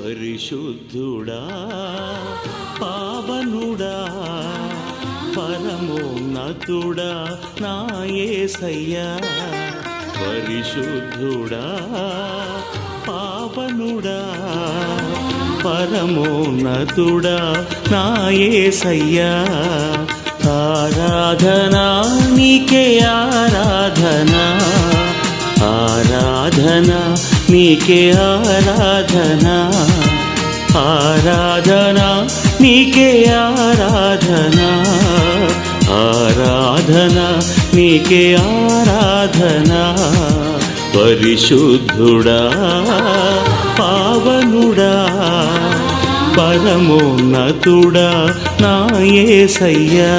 పరిశుద్ధుడా పావనుడా పరమోన్నతుడా నా యేసయ్యా పరిశుద్ధుడా పావనుడా పరమోన్నతుడా నా యేసయ్యా ఆరాధనా నీకే ఆరాధనా ఆరాధనా నీకే ఆరాధనా ఆరాధనా నీకే ఆరాధనా ఆరాధనా నీకే ఆరాధనా పరిశుద్ధుడా పావనుడా పరమోన్నతుడా నా యేసయ్యా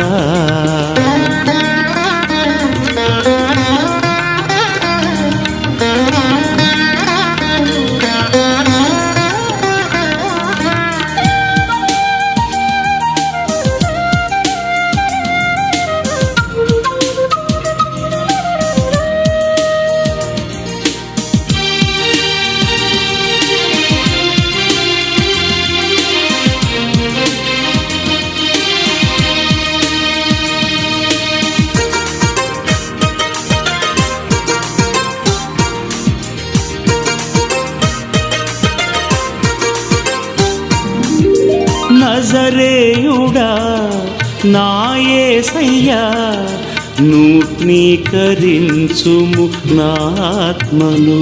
నజరేయుడా నా యేసయ్యా నూతనీకరించుము నా ఆత్మను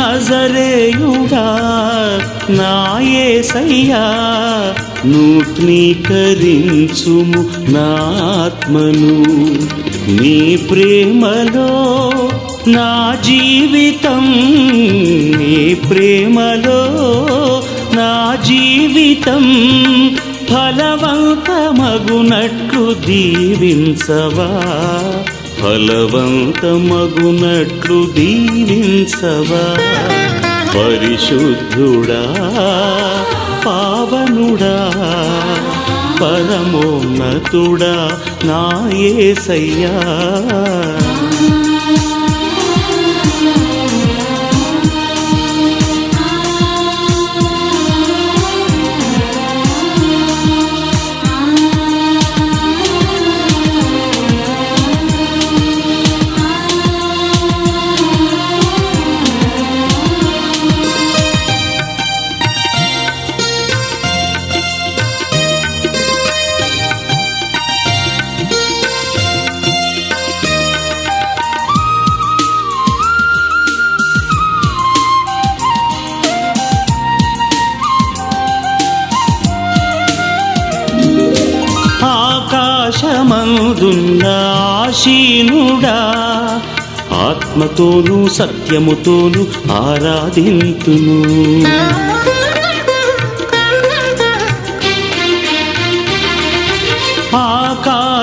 నజరేయుడా నా యేసయ్యా నూతనీకరించుము నా ఆత్మను నీ ప్రేమలో నా జీవితం నీ ప్రేమలో నా జీవితం ఫలవంతమగునట్లు దీవించవా ఫలవంతమగునట్లు దీవించవా పరిశుద్ధుడా పావనుడా పరమోన్నతుడా నా యేసయ్యా ఆకాశమందున్న ఆశీనుడా ఆత్మతోను సత్యముతోను ఆరాధింతును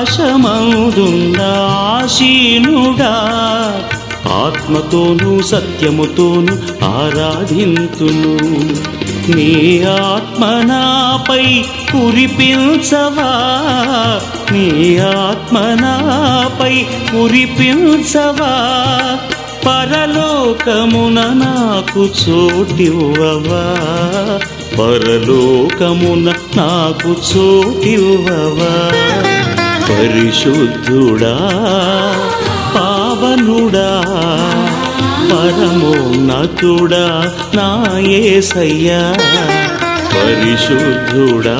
ఆకాశమందున్న ఆశీనుడా ఆత్మతోను సత్యముతోను ఆరాధింతును నీ ఆత్మ నాపై కురిపించవా నీ ఆత్మ నాపై కురిపించవా పరలోకమున నాకు చోటివ్వవా పరలోకమున నాకు చోటివ్వవా పరిశుద్ధుడా పావనుడా పరమోన్నతుడా నా యేసయ్యా పరిశుద్ధుడా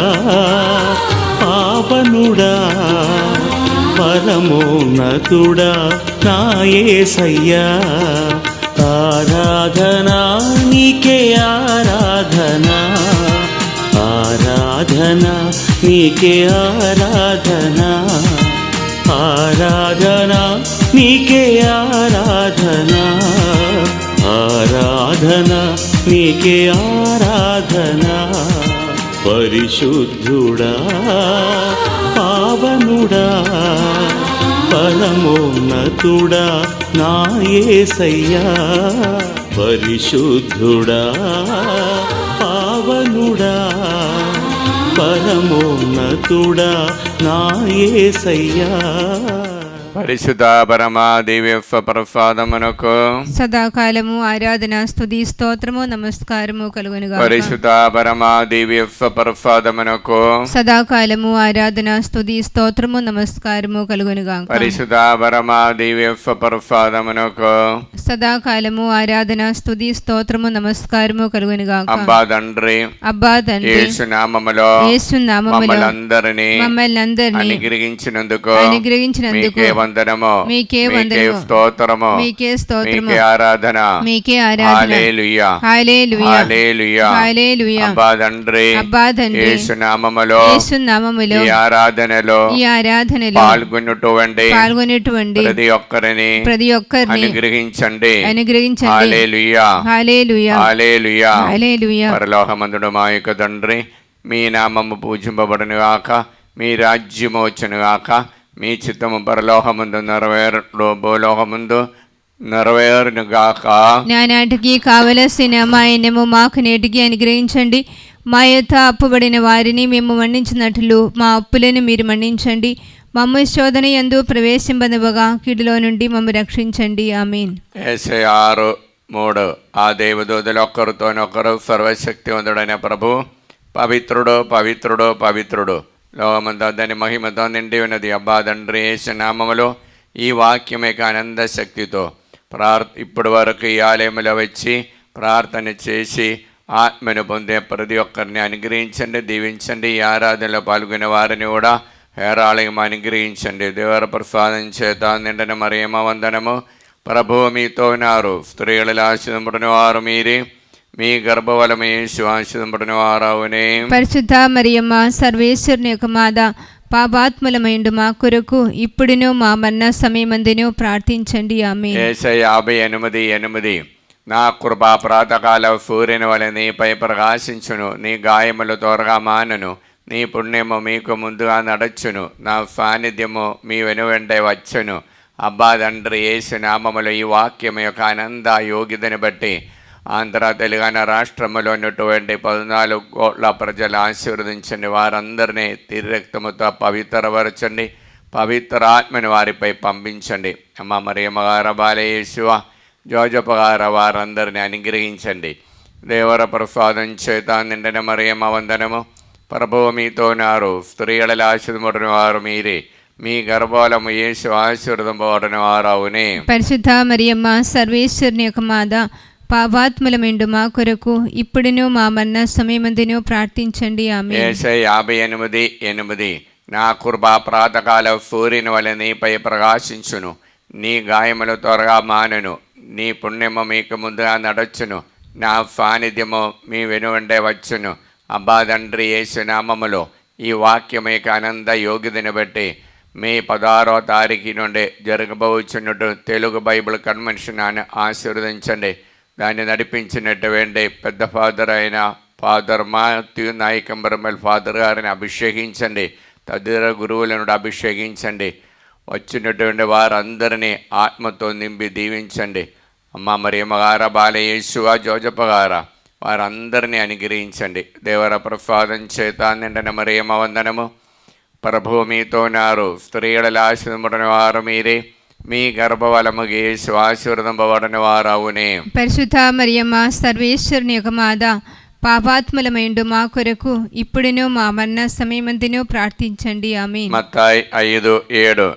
పావనుడా పరమోన్నతుడా నా యేసయ్యా ఆరాధనా నీకే ఆరాధనా ఆరాధనా నీకే ఆరాధనా ఆరాధనా నీకే ఆరాధనా ఆరాధనా నీకే ఆరాధనా పరిశుద్ధుడా పావనుడా పరమోన్నతుడా నా యేసయ్యా పరిశుద్ధుడా పావనుడా పరమోన్నతుడా నా యేసయ్యా పరిశుద్ధ పరమా దివ్య ప్రసాదమునకు సదాకాలము ఆరాధన స్తుతి స్తోత్రము నమస్కారము కలుగునుగా. పరిశుద్ధ పరమా దివ్య ప్రసాదమునకు సదాకాలము ఆరాధన స్తుతి స్తోత్రము నమస్కారము కలుగునుగా. పరిశుద్ధ పరమా దివ్య ప్రసాదమునకు సదాకాలము ఆరాధన స్తుతి స్తోత్రము నమస్కారము కలుగునుగా. అబ్బా తండ్రి యేసు నామములో మమ్మల్ని అందరినీ అనుగ్రహించినందుకు మీకే వందనము, మీకే స్తోత్రము, మీకే ఆరాధన. హల్లెలూయా, హల్లెలూయా, హల్లెలూయా. అబ్బా తండ్రి యేసు నామములో ఈ ఆరాధనలో పాల్గొన్నటువంటి ప్రతి ఒక్కరిని అనుగ్రహించండి. హల్లెలూయా, హల్లెలూయా, హల్లెలూయా, హల్లెలూయా. పరలోకమందుడు మా యొక్క తండ్రి, మీ నామము పూజింపబడును గాక, మీ రాజ్యము వచ్చును గాక, మీ చిత్తము పరలోకమందు భూలోకమందు నెరవేరును గాక. నానాటికి కావలసిన మా ఎన్నెము మాకు నేటికి అనుగ్రహించండి. మా యొక్క అప్పుబడిన వారిని మేము మన్నించినట్లు మా అప్పులను మీరు మన్నించండి. మమ్మ శోధన యందు ప్రవేశింపనివ్వగా కీడులో నుండి మమ్మ రక్షించండి. ఆమేన్. యేషయా 6:3. ఆ దేవదూతలు ఒక్కరితోనొకరు సర్వశక్తివంతుడైన ప్రభు పవిత్రుడు, పవిత్రుడు, పవిత్రుడు, లోకమంతా దాని మహిమతో నిండి ఉన్నది. అబ్బా తండ్రి యేసు నామములో ఈ వాక్యం యొక్క ఆనంద శక్తితో ఇప్పటి వరకు ఈ ఆలయంలో వచ్చి ప్రార్థన చేసి ఆత్మను పొందే ప్రతి ఒక్కరిని అనుగ్రహించండి, దీవించండి. ఈ ఆరాధనలో పాల్గొనే వారిని కూడా హేరాళయం అనుగ్రహించండి. దేవర ప్రసాదం చేత నిండిన మరియమ్మ వందనము. ప్రభువు మీతో ఉన్నారు, స్త్రీలలో ఆశీర్వదింపబడిన వారు మీరే, మీ గర్భఫలము యేసు ఆశీర్వదింపబడిన వారవునే. పరిశుద్ధ మరియమ్మ సర్వేశ్వరుని యొక్క మాత, పాపాత్ములమైండు మా కొరకు ఇప్పుడును మా మరణ సమయమందును ప్రార్థించండి. ఆమేన్. యేషయా 58:8. నా కృప ప్రాతకాల సూర్యుని వలె నీపై ప్రకాశించును, నీ గాయములు త్వరగా మానును, నీ పుణ్యము మీకు ముందుగా నడచును, నా సాన్నిధ్యము మీ వెనువెంటే వచ్చును. అబ్బా తండ్రి యేసు నామములో ఈ వాక్యం యొక్క ఆనంద యోగ్యతని బట్టి ఆంధ్ర తెలంగాణ రాష్ట్రంలో ఉన్నటువంటి 14 కోట్ల ప్రజలు ఆశీర్వదించండి. వారందరినీ తిరక్తముతో పవిత్రపరచండి, పవిత్ర ఆత్మని వారిపై పంపించండి. అమ్మ మరియమ్మ గారు, బాలయేసువ, జోజప్ప గారు వారందరినీ అనుగ్రహించండి. దేవర ప్రసాదం చేత నిండిన మరియమ్మ వందనము. ప్రభువు మీతో ఉన్నారు, స్త్రీలలో ఆశీర్వదింపబడిన వారు మీరే, మీ గర్భఫలము యేసు ఆశీర్వదింపబడిన వారవునే. పరిశుద్ధ మరియమ్మ సర్వేశ్వరుని యొక్క మాత, పాపాత్ములమైండు మా కొరకు ఇప్పుడును మా మరణ సమయమందును ప్రార్థించండి. ఆమేన్. యేషయా 58:8. నా కృప ప్రాతకాల సూర్యుని వలె నీపై ప్రకాశించును, నీ గాయములు త్వరగా మానును, నీ పుణ్యము మీకు ముందుగా నడచును, నా సాన్నిధ్యము మీ వెనువెంటే వచ్చును. అబ్బా తండ్రి యేసు నామములో ఈ వాక్యం యొక్క ఆనంద యోగ్యతని బట్టి మే 16వ తారీఖు నుండి జరగబోచున్నట్టు తెలుగు బైబిల్ కన్వెన్షన్ అని ఆశీర్వదించండి. దాన్ని నడిపించినటువంటి పెద్ద ఫాదర్ అయిన ఫాదర్ మాథ్యూ నాయకంబరమల్ ఫాదర్ గారిని అభిషేకించండి, తదితర గురువులను అభిషేకించండి. వచ్చినటువంటి వారందరినీ ఆత్మతో నింపి దీవించండి. అమ్మ మరియమ్మ గార, బాలయేసువ, జోజప్ప గార వారందరినీ అనుగ్రహించండి. దేవర ప్రసాదం చేత నిండిన మరియమ్మ వందనము. ప్రభువు మీతో ఉన్నారు, స్త్రీలలో ఆశీర్వదింపబడిన వారు మీరే, మీ గర్భఫలము యేసు ఆశీర్వదింపబడిన వారవునే. పరిశుద్ధ మరియమ్మ సర్వేశ్వరుని యొక్క మాత, పాపాత్ములమైండు మా కొరకు ఇప్పుడును మా మరణ సమయమందును ప్రార్థించండి. ఆమేన్. మత్తయి 5:7.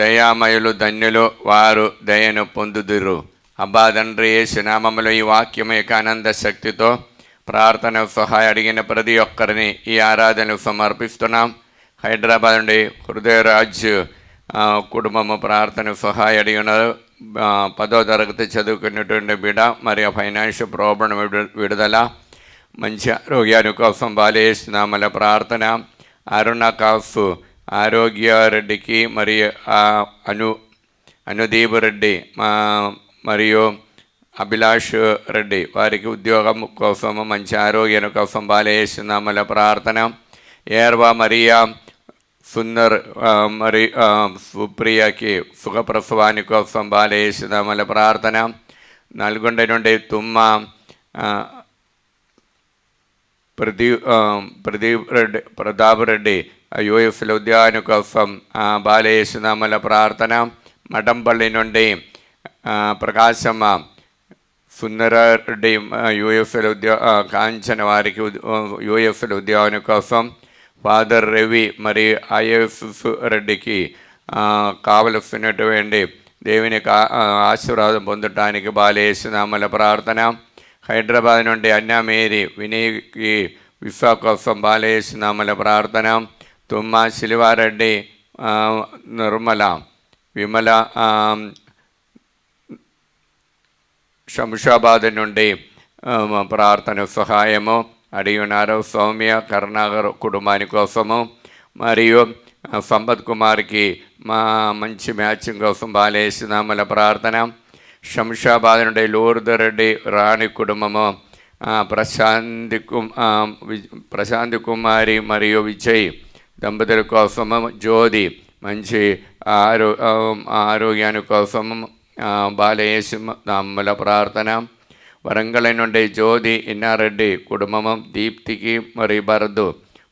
దయామయులు ధన్యులు, వారు దయను పొందుదురు. అబ్బా తండ్రి యేసు నామములో ఈ వాక్యం యొక్క ఆనంద శక్తితో ప్రార్థన సహాయం అడిగిన ప్రతి ఒక్కరిని ఈ ఆరాధనలు సమర్పిస్తున్నాం. హైదరాబాద్ నుండి హృదయరాజ్ కుటుంబము ప్రార్థన సహాయం అడిగినారు. 10వ తరగతి చదువుకున్నటువంటి బిడ్డ మరియు ఫైనాన్షియల్ ప్రాబ్లం విడుదల, మంచి ఆరోగ్యాన్ని కోసం బాలేస్తున్నామల ప్రార్థన. అరుణ కాఫ్ ఆరోగ్యారెడ్డికి మరియు అనుదీప్ రెడ్డి మరియు అభిలాష్ రెడ్డి వారికి ఉద్యోగం కోసము మంచి ఆరోగ్యం కోసం బాలేస్తున్నామల ప్రార్థన. ఏర్వా మరియా సుందర్ మరి సుప్రియకి సుఖప్రసవాని కోసం బాలేస్తున్నామల ప్రార్థన. నల్గొండ నుండి తుమ్మ ప్రతాప్ రెడ్డి యూఎఫ్ఎల్ ఉద్యాన కోసం బాలయేసునామల ప్రార్థన. మఠంపల్లి నుండి ప్రకాశమ్మ సుందరారెడ్డి యూఎఫ్ఎల్ కాంచన వారికి యూఎఫ్ఎల్ ఉద్యాన కోసం. ఫాదర్ రవి మరియు ఐఎఫ్ రెడ్డికి కావలసినటువంటి దేవుని ఆశీర్వాదం పొందటానికి బాలయేసునామల ప్రార్థన. హైదరాబాద్ నుండి అన్నా మేరీ వినయ్కి విశ్వ కోసం బాలయేసునామల ప్రార్థన. తుమ్మ శిలివారెడ్డి నిర్మల విమల శంషాబాద్ నుండి ప్రార్థన సహాయము అడిగినారు. సౌమ్య కరుణాకర్ కుటుంబాని కోసము మరియు సంపత్ కుమార్కి మంచి మ్యాచింగ్ కోసం బాలయేసునామల ప్రార్థన. శంషాబాద్ నుండి లూర్దరెడ్డి రాణి కుటుంబము ప్రశాంతి కుమారి మరియు విజయ్ దంపతుల కోసము. జ్యోతి మంచి ఆరోగ్యాని కోసము బాలయేసునామల ప్రార్థన. వరంగల్ నుండి జ్యోతి ఇన్నారెడ్డి కుటుంబము. దీప్తికి మరియు భరత్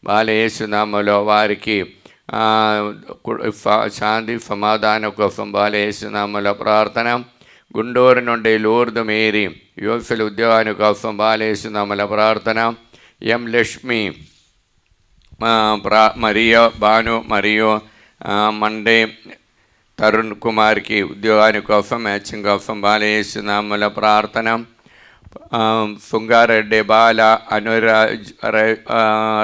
బాలయేసునామలో వారికి శాంతి సమాధానం కోసం బాలయేసునామల ప్రార్థన. గుంటూరు నుండి లూర్దు మేరీ యూఎఫ్ఎల్ ఉద్యోగాని కోసం బాలయేసునామల ప్రార్థన. ఎం లక్ష్మి మరియు భాను మరియు మండే తరుణ్ కుమార్కి ఉద్యోగాని కోసం మ్యాచింగ్ కోసం బాలయేసునామల ప్రార్థన. సుంగారెడ్డి బాల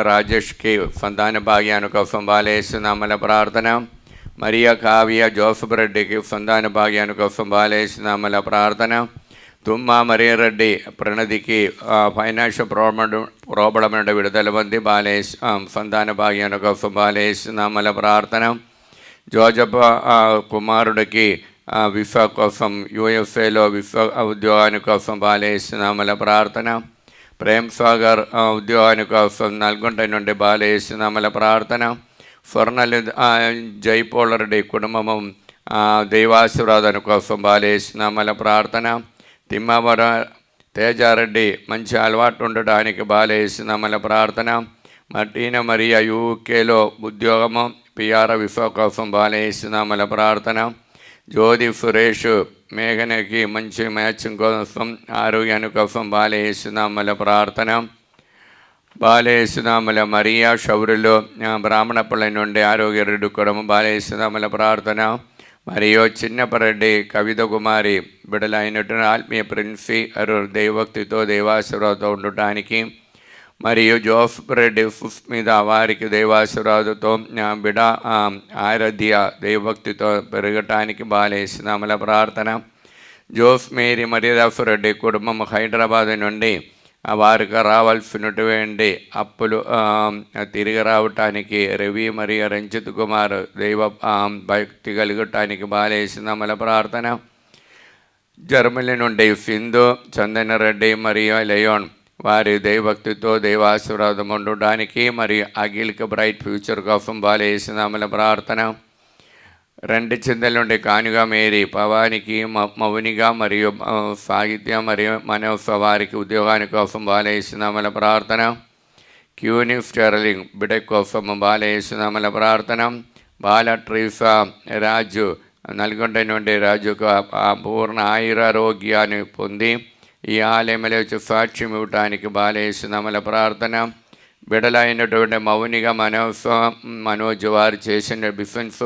రాజేష్కి సంతాన భాగ్యాని కోసం బాలయేసునామల ప్రార్థన. మరియా కావ్య జోసఫ్ రెడ్డికి సంతాన భాగ్యాని కోసం బాలయేసునామల ప్రార్థన. తుమ్మ మరియరెడ్డి ప్రణతికి ఫైనాన్షియల్ ప్రాబ్లం నుండి విడుదల పొంది సంతాన భాగ్యాని కోసం బాలయేసునామల ప్రార్థన. జోజప్ప కుమారుడికి విశ్వ కోసం యూఎఫ్ఏలో విశ్వ ఉద్యోగాని కోసం బాలయేసునామల ప్రార్థన. ప్రేమ్ సాగర్ ఉద్యోగాని కోసం నల్గొండ నుండి బాలయేసునామల ప్రార్థన. స్వర్ణలి జైపోలరెడ్డి కుటుంబము దైవాశీర్వాదం కోసం బాలయేసునామల ప్రార్థన. తిమ్మవర తేజారెడ్డి మంచి అలవాటు ఉండడానికి బాలయేసునామల ప్రార్థన. మటీన మరియా యూకేలో ఉద్యోగము పిఆర్ విశ్వ కోసం బాలయేసునామల ప్రార్థన. జ్యోతి సురేష్ మేఘనకి మంచి మ్యాచింగ్ కోసం ఆరోగ్యాని కోసం బాలయేసునామల ప్రార్థన. బాలయేసునామల మరియా షౌరులో బ్రాహ్మణపల్లి నుండి ఆరోగ్యరెడ్డి కుటుంబం బాలయేసునామల ప్రార్థన. మరియు చిన్నపరెడ్డి కవిత కుమారి బిడలైనటువంటి ఆత్మీయ ప్రిన్సి దైవభక్తితో దైవాశీర్వాదంతో ఉండటానికి. మరియు జోసఫ్ రెడ్డి సుస్మిత వారికి దైవాశీర్వాదంతో బిడ ఆరాధ్య దైవభక్తితో పెరగటానికి బాలయేసునామల ప్రార్థన. జోస్ మేరీ మరియదాసు రెడ్డి కుటుంబం హైదరాబాద్ నుండి వారికి రావాల్సినటువంటి అప్పులు తిరిగి రావటానికి. రవి మరియు రంజిత్ కుమార్ దైవ భక్తి కలగటానికి బాలయేసునామల ప్రార్థన. జర్మనీ నుండి సింధు చందనరెడ్డి మరియు లయోన్ వారి దైవభక్తితో దైవాశీర్వాదం ఉండడానికి మరియు అఖిల్కి బ్రైట్ ఫ్యూచర్ కోసం బాలయేసునామల ప్రార్థన. రెండు చింతల నుండి కానుగా మేరీ పవానికి మౌనిగా మరియు సాహిత్య మరియు మనోజ్ వారికి ఉద్యోగాని కోసం బాలయేసునామల ప్రార్థన. క్యూని స్టెర్లింగ్ బిడ కోసం బాలయేసునామల ప్రార్థన. బాల ట్రీసా రాజు నల్గొండ నుండి రాజుకు పూర్ణ ఆయురారోగ్యాన్ని పొంది ఈ ఆలయంలో వచ్చి సాక్ష్యం ఇవ్వటానికి బాలయేసునామల ప్రార్థన. బిడలైనటువంటి మౌనిగా మనోజ్ వారు చేసిన బిఫెన్స్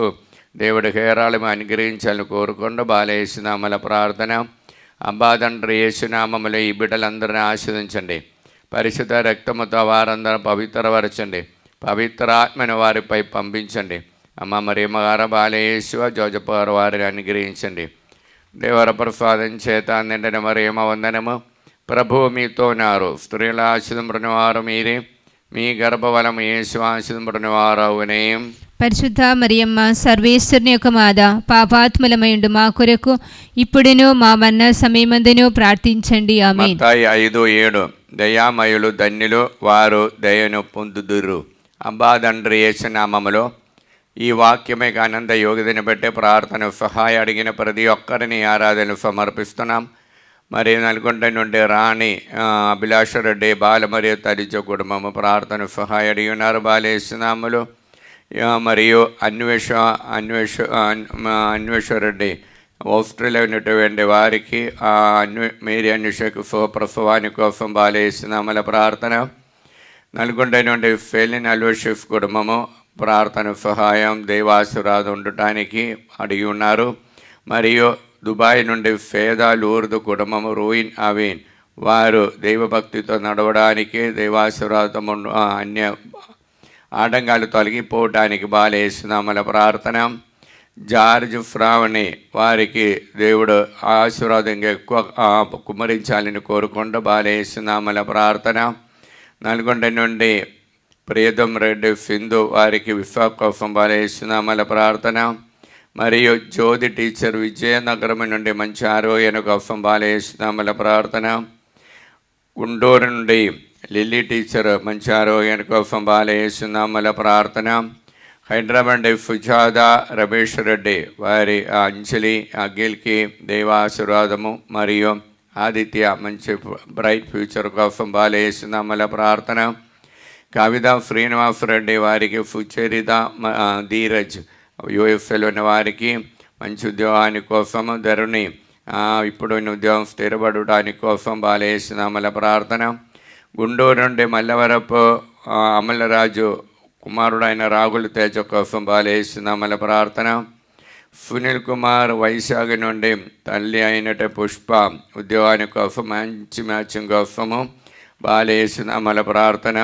దేవుడి హేరాళము అనుగ్రహించాలని కోరుకుండా బాలయేసునామల ప్రార్థన. అబ్బా తండ్రి యేసునామములో ఈ బిడ్డలందరినీ ఆశీర్వదించండి. పరిశుద్ధ రక్తముతో వారందరూ పవిత్రపరచండి. పవిత్రాత్మను వారిపై పంపించండి. అమ్మ మరియమ్మ గారు బాలయేసు జోజప్ప గారు వారిని అనుగ్రహించండి. దేవర ప్రసాదం చేత నిండిన మరియమ్మ వందనము. ప్రభువు మీతో ఉన్నారు. స్త్రీల ఆశీర్వదింపబడిన వారు మీరే. మీ గర్భఫలము యేసు ఆశీర్వదింపబడిన వారవునే. పరిశుద్ధ మరియమ్మ సర్వేశ్వరుని యొక్క మాత, పాపాత్ములమైండు మా కొరకు ఇప్పుడును మా మరణ సమయమందును ప్రార్థించండి. ఆమేన్. మత్తయి 5:7 దయామయులు ధన్యులు వారు దయను పొందుదురు. అబ్బా తండ్రి యేసు నామములో ఈ వాక్యమే ఆనంద యోగిదని బట్టి ప్రార్థన సహాయ అడిగిన ప్రతి ఒక్కరిని ఆరాధన సమర్పిస్తున్నాం. మరి నల్గొండ నుండి రాణి అభిలాషరెడ్డి బాల మరియు తరిచ కుటుంబము ప్రార్థన సహాయ అడిగి ఉన్నారు. బాలయేసునామములో మరియు అన్వేషరెడ్డి ఆస్ట్రేలియా ఉన్నటువంటి వారికి మేరీ అన్వేషకు ప్రసవాని కోసం బాలేస్తున్నామల ప్రార్థన. నల్గొండ నుండి ఫెలిన్ అల్వషిఫ్ కుటుంబము ప్రార్థన సహాయం దైవాశీర్వాదం ఉండటానికి అడిగి ఉన్నారు. మరియు దుబాయ్ నుండి ఫేదా లూర్దు కుటుంబము రూయిన్ అవీన్ వారు దైవభక్తితో నడవడానికి దైవాశీర్వాదం అన్య ఆటంకాలు తొలగిపోవటానికి బాలేస్తున్నామల ప్రార్థన. జార్జ్ ఫ్రావణి వారికి దేవుడు ఆశీర్వాదంగా ఎక్కువ కుమ్మరించాలని కోరుకుంటూ బాలేస్తున్నామల ప్రార్థన. నల్గొండ నుండి ప్రియదం రెడ్డి సింధు వారికి విశ్వాస కోసం బాలేస్తున్నామల ప్రార్థన. మరియు జ్యోతి టీచర్ విజయనగరం నుండి మంచి ఆరోగ్యం కోసం బాలేస్తున్నామల ప్రార్థన. గుంటూరు నుండి లిల్లీ టీచర్ మంచి ఆరోగ్యం కోసం బాలేస్తున్నామల ప్రార్థన. హైదరాబాద్ ఫుజాదా రమేష్ రెడ్డి వారి అంజలి అఖిల్కి దైవాశీర్వాదము మరియు ఆదిత్య మంచి బ్రైట్ ఫ్యూచర్ కోసం బాలేస్తున్నామల ప్రార్థన. కవిత శ్రీనివాస్ రెడ్డి వారికి సుచరిత ధీరజ్ యూఎఫ్ఎల్ ఉన్న వారికి మంచి ఉద్యోగాని కోసం ధరుణి ఇప్పుడు ఉద్యోగం స్థిరపడటానికి కోసం బాలేస్తున్నామల ప్రార్థన. గుంటూరు నుండి మల్లవరపు అమలరాజు కుమారుడైన రాగుల తేజ కోసం బాలేస్తున్నామల ప్రార్థన. సునీల్ కుమార్ వైశాఖ నుండి తల్లి అయినట పుష్ప ఉద్యోగాని కోసం మంచి మ్యాచింగ్ కోసము బాలేస్తున్నామల ప్రార్థన.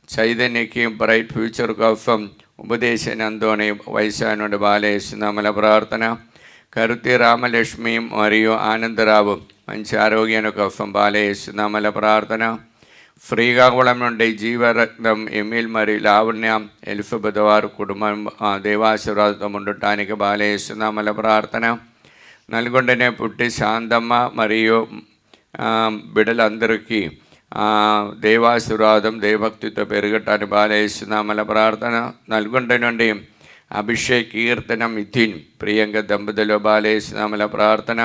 చైతన్యకి బ్రైట్ ఫ్యూచర్ కోసం ఉపదేశనందోని వైశాఖ నుండి బాలేస్తున్నామల ప్రార్థన. కరుతి రామలక్ష్మి మరియు ఆనందరావు మంచి ఆరోగ్యం కోసం బాలేస్తున్నామల ప్రార్థన. శ్రీకాకుళం నుండి జీవరత్నం ఎమిల్ మరియు లావణ్య ఎలిజబెత్ వారు కుటుంబం దేవాశీర్వాదం ఉండటానికి బాలేస్తున్నామల ప్రార్థన. నల్గొండనే పుట్టి శాంతమ్మ మరియు బిడ్డలందరికీ దేవాశీర్వాదం దేవభక్తితో పెరగటానికి బాలేస్తున్నామల ప్రార్థన. నల్గొండ నుండి అభిషేక్ కీర్తన మిథిన్ ప్రియాంక దంపతులు బాలేస్తున్నామల ప్రార్థన.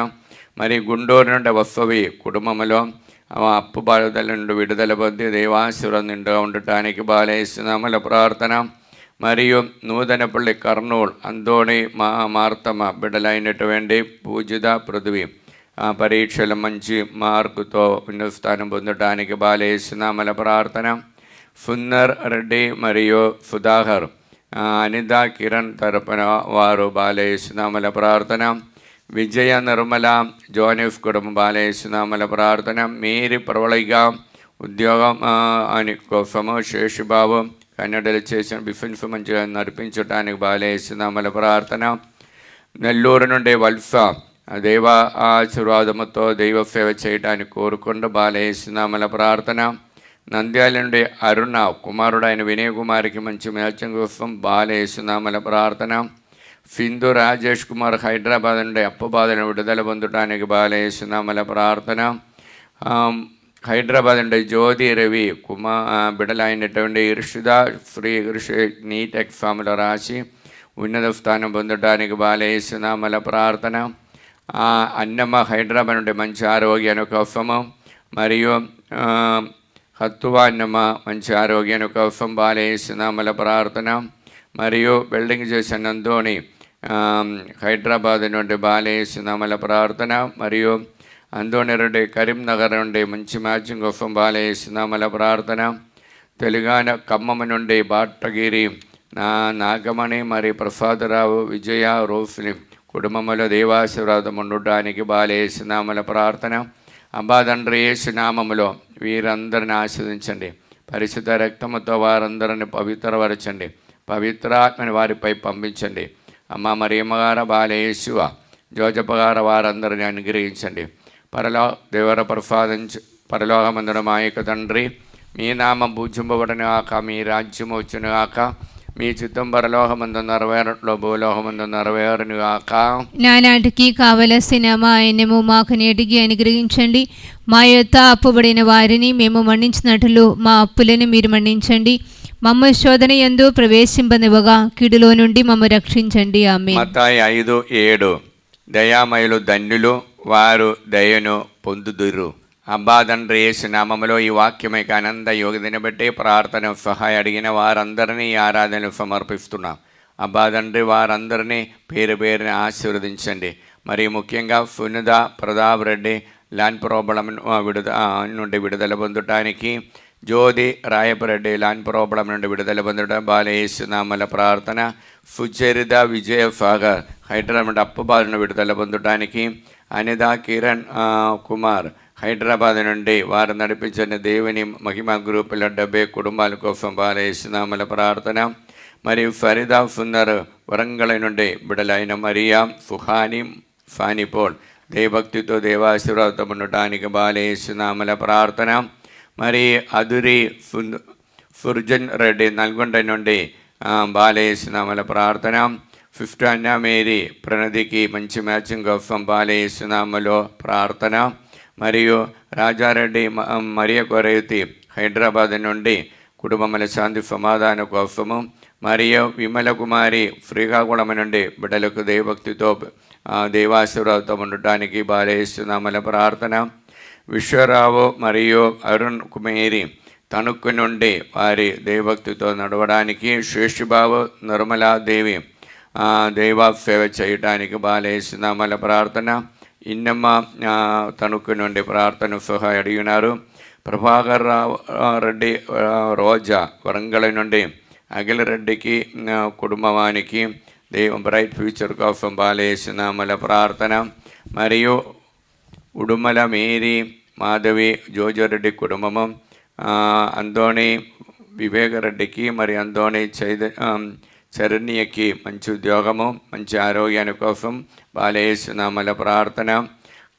మరి గుంటూరు నుండి వస్తవి కుటుంబంలో అప్పు బాధల నుండి విడుదల పొంది దేవాశీర్వాదం నిండుగా ఉండటానికి బాలేస్తున్నామల ప్రార్థన. మరియు నూతనపల్లి కర్నూలు అందోని మార్తమ్మ బిడ్డలైనటువంటి పూజిత పృథ్వీ పరీక్షలు మంచి మార్కుతో ఉన్నత స్థానం పొందడానికి బాలేస్తున్నామల ప్రార్థన. సుందర్ రెడ్డి మరియు సుధాకర్ అనిత కిరణ్ తరపున వారు బాలేస్తున్నామల ప్రార్థన. విజయ నిర్మల జోనెఫ్ కుటుంబం బాలేస్తున్నామల ప్రార్థన. మేరీ ప్రవళిగా ఉద్యోగం అని కోసము శేషుబాబు కన్నడలు చేసిన బిఫెన్స్ మంచిగా నడిపించడానికి బాలేస్తున్నామల ప్రార్థన. నెల్లూరు నుండి వల్స దైవ ఆశీర్వాదముతో దైవ సేవ చేయడానికి కోరుకుంటూ బాలేస్తున్నామల ప్రార్థన. నంద్యాల నుండి అరుణ కుమారుడైన వినయ్ కుమార్కి మంచి మ్యాచింగ్ కోసం బాలేస్తున్నామల ప్రార్థన. సింధు రాజేష్ కుమార్ హైదరాబాద్ నుండి అప్పు బాధను విడుదల పొందడానికి బాలేస్తున్నామల ప్రార్థన. హైదరాబాద్ నుండి జ్యోతి రవి బిడ్డలైనటువంటి ఇర్షిద శ్రీ నీట్ ఎగ్జామ్లో రాసి ఉన్నత స్థానం పొందడానికి బాలేస్తున్నామల ప్రార్థన. అన్నమ్మ హైదరాబాద్ నుండి మంచి ఆరోగ్యాన్ని కోసము మరియు హత్తువా అన్నమ్మ మంచి ఆరోగ్యాన్ని కోసం బాలేస్తున్నామల ప్రార్థన. మరియు బిల్డింగ్ చేసినందుని హైదరాబాద్ నుండి బాలేస్తున్నామల ప్రార్థన. మరియు అందోని రెడ్డి కరీంనగర్ నుండి మంచి మ్యాచింగ్ కోసం బాలేస్తున్నామల ప్రార్థన. తెలంగాణ ఖమ్మం నుండి బాటగిరి నాగమణి మరియు ప్రసాదరావు విజయ రోస్ని కుటుంబంలో దేవాశీర్వాదం ఉండటానికి బాలేస్తున్నామల ప్రార్థన. అబ్బా తండ్రి యేసు నామములో వీరందరిని ఆశీర్వదించండి. పరిశుద్ధ రక్తముతో వారందరిని పవిత్రపరచండి. పవిత్రాత్మని వారిపై పంపించండి. అమ్మ మరియమ్మగారు బాలయేసువ జోజప్పగారు వారందరిని అనుగ్రహించండి. దేవర పరలోకమందున మా యొక్క తండ్రి, మీ నామం పూజింపబడును గాక, మీ రాజ్యం వచ్చును గాక, మీ చిత్తం పరలోకమందు నెరవేరట్లో భూలోకమందు నెరవేరును గాక. నానాటికి కావలసిన మా ఆయనము మాకు నేటికి అనుగ్రహించండి. మా యొద్ద అప్పుబడిన వారిని మేము మన్నించినట్లు మా అప్పులను మీరు మన్నించండి. మమ్మ శోధన యందు ప్రవేశింపనివ్వగా కీడులో నుండి మమ్మ రక్షించండి. ఆమేన్. మత్తయి 5:7 దయామయులు ధన్యులు, వారు దయను పొందుదురు. అబ్బా తండ్రి యేసు నామములో ఈ వాక్యమైక ఆనంద యోగిదని బట్టి ప్రార్థన సహాయ అడిగిన వారందరినీ ఈ ఆరాధనలు సమర్పిస్తున్నాం. అబ్బా తండ్రి వారందరినీ పేరు పేరుని ఆశీర్వదించండి. మరి ముఖ్యంగా సునిత ప్రతాప్ రెడ్డి ల్యాండ్ ప్రాబ్లం నుండి విడుదల పొందటానికి, జ్యోతి రాయపరెడ్డి ల్యాండ్ ప్రాబ్లం నుండి విడుదల పొందడం బాలయేసు నామల ప్రార్థన. సుచరిత విజయ సాగర్ హైదరాబాద్ అప్పు బాధను విడుదల పొందటానికి, అనిత కిరణ్ కుమార్ హైదరాబాద్ నుండి వారు నడిపించిన దేవుని మహిమ గ్రూపుల 70 కుటుంబాల కోసం బాలయేసు నామల ప్రార్థన. మరియు ఫరీదా సుందర్ వరంగల్ నుండి బిడలైన మరియా సుహాని ఫానిపోల్ దేవభక్తితో దేవాశీర్వాదం ఉండటానికి బాలయేసు నామల ప్రార్థన. మరి అదురి సుర్జన్ రెడ్డి నల్గొండ నుండి బాలయేసు నామల ప్రార్థన. 50 అన్నా మేరీ ప్రణతికి మంచి మ్యాచింగ్ కోసం బాలయేసు నామలో ప్రార్థన. మరియు రాజారెడ్డి మరియ కొరైతి హైదరాబాద్ నుండి కుటుంబముల శాంతి సమాధాన కోసము, మరియు విమల కుమారి శ్రీకాకుళం నుండి బిడ్డలకు దేవభక్తితో దేవాశీర్వాదం ఉండటానికి బాలయేసు నామల ప్రార్థన. విశ్వరావు మరియు అరుణ్ కుమారి తణుక్కు నుండి వారి దేవభక్తితో నడవడానికి, శేషుబాబు నిర్మలాదేవి దైవ సేవ చేయడానికి బాలయేసు నామల ప్రార్థన. ఇన్నమ్మ తణుక్కు నుండి ప్రార్థన సహాయ అడిగినారు. ప్రభాకర్ రెడ్డి రోజా వరంగల్ నుండి అఖిల రెడ్డికి కుటుంబానికి బ్రైట్ ఫ్యూచర్ కోసం బాలయేసు నామల ప్రార్థన. మరియు ఉడుమల మేరీ మాధవి జోజరెడ్డి కుటుంబము, అందోణి వివేకరెడ్డికి మరి అందోణి చరణ్యకి మంచి ఉద్యోగము మంచి ఆరోగ్యాని కోసం బాలయేసు నామల ప్రార్థన.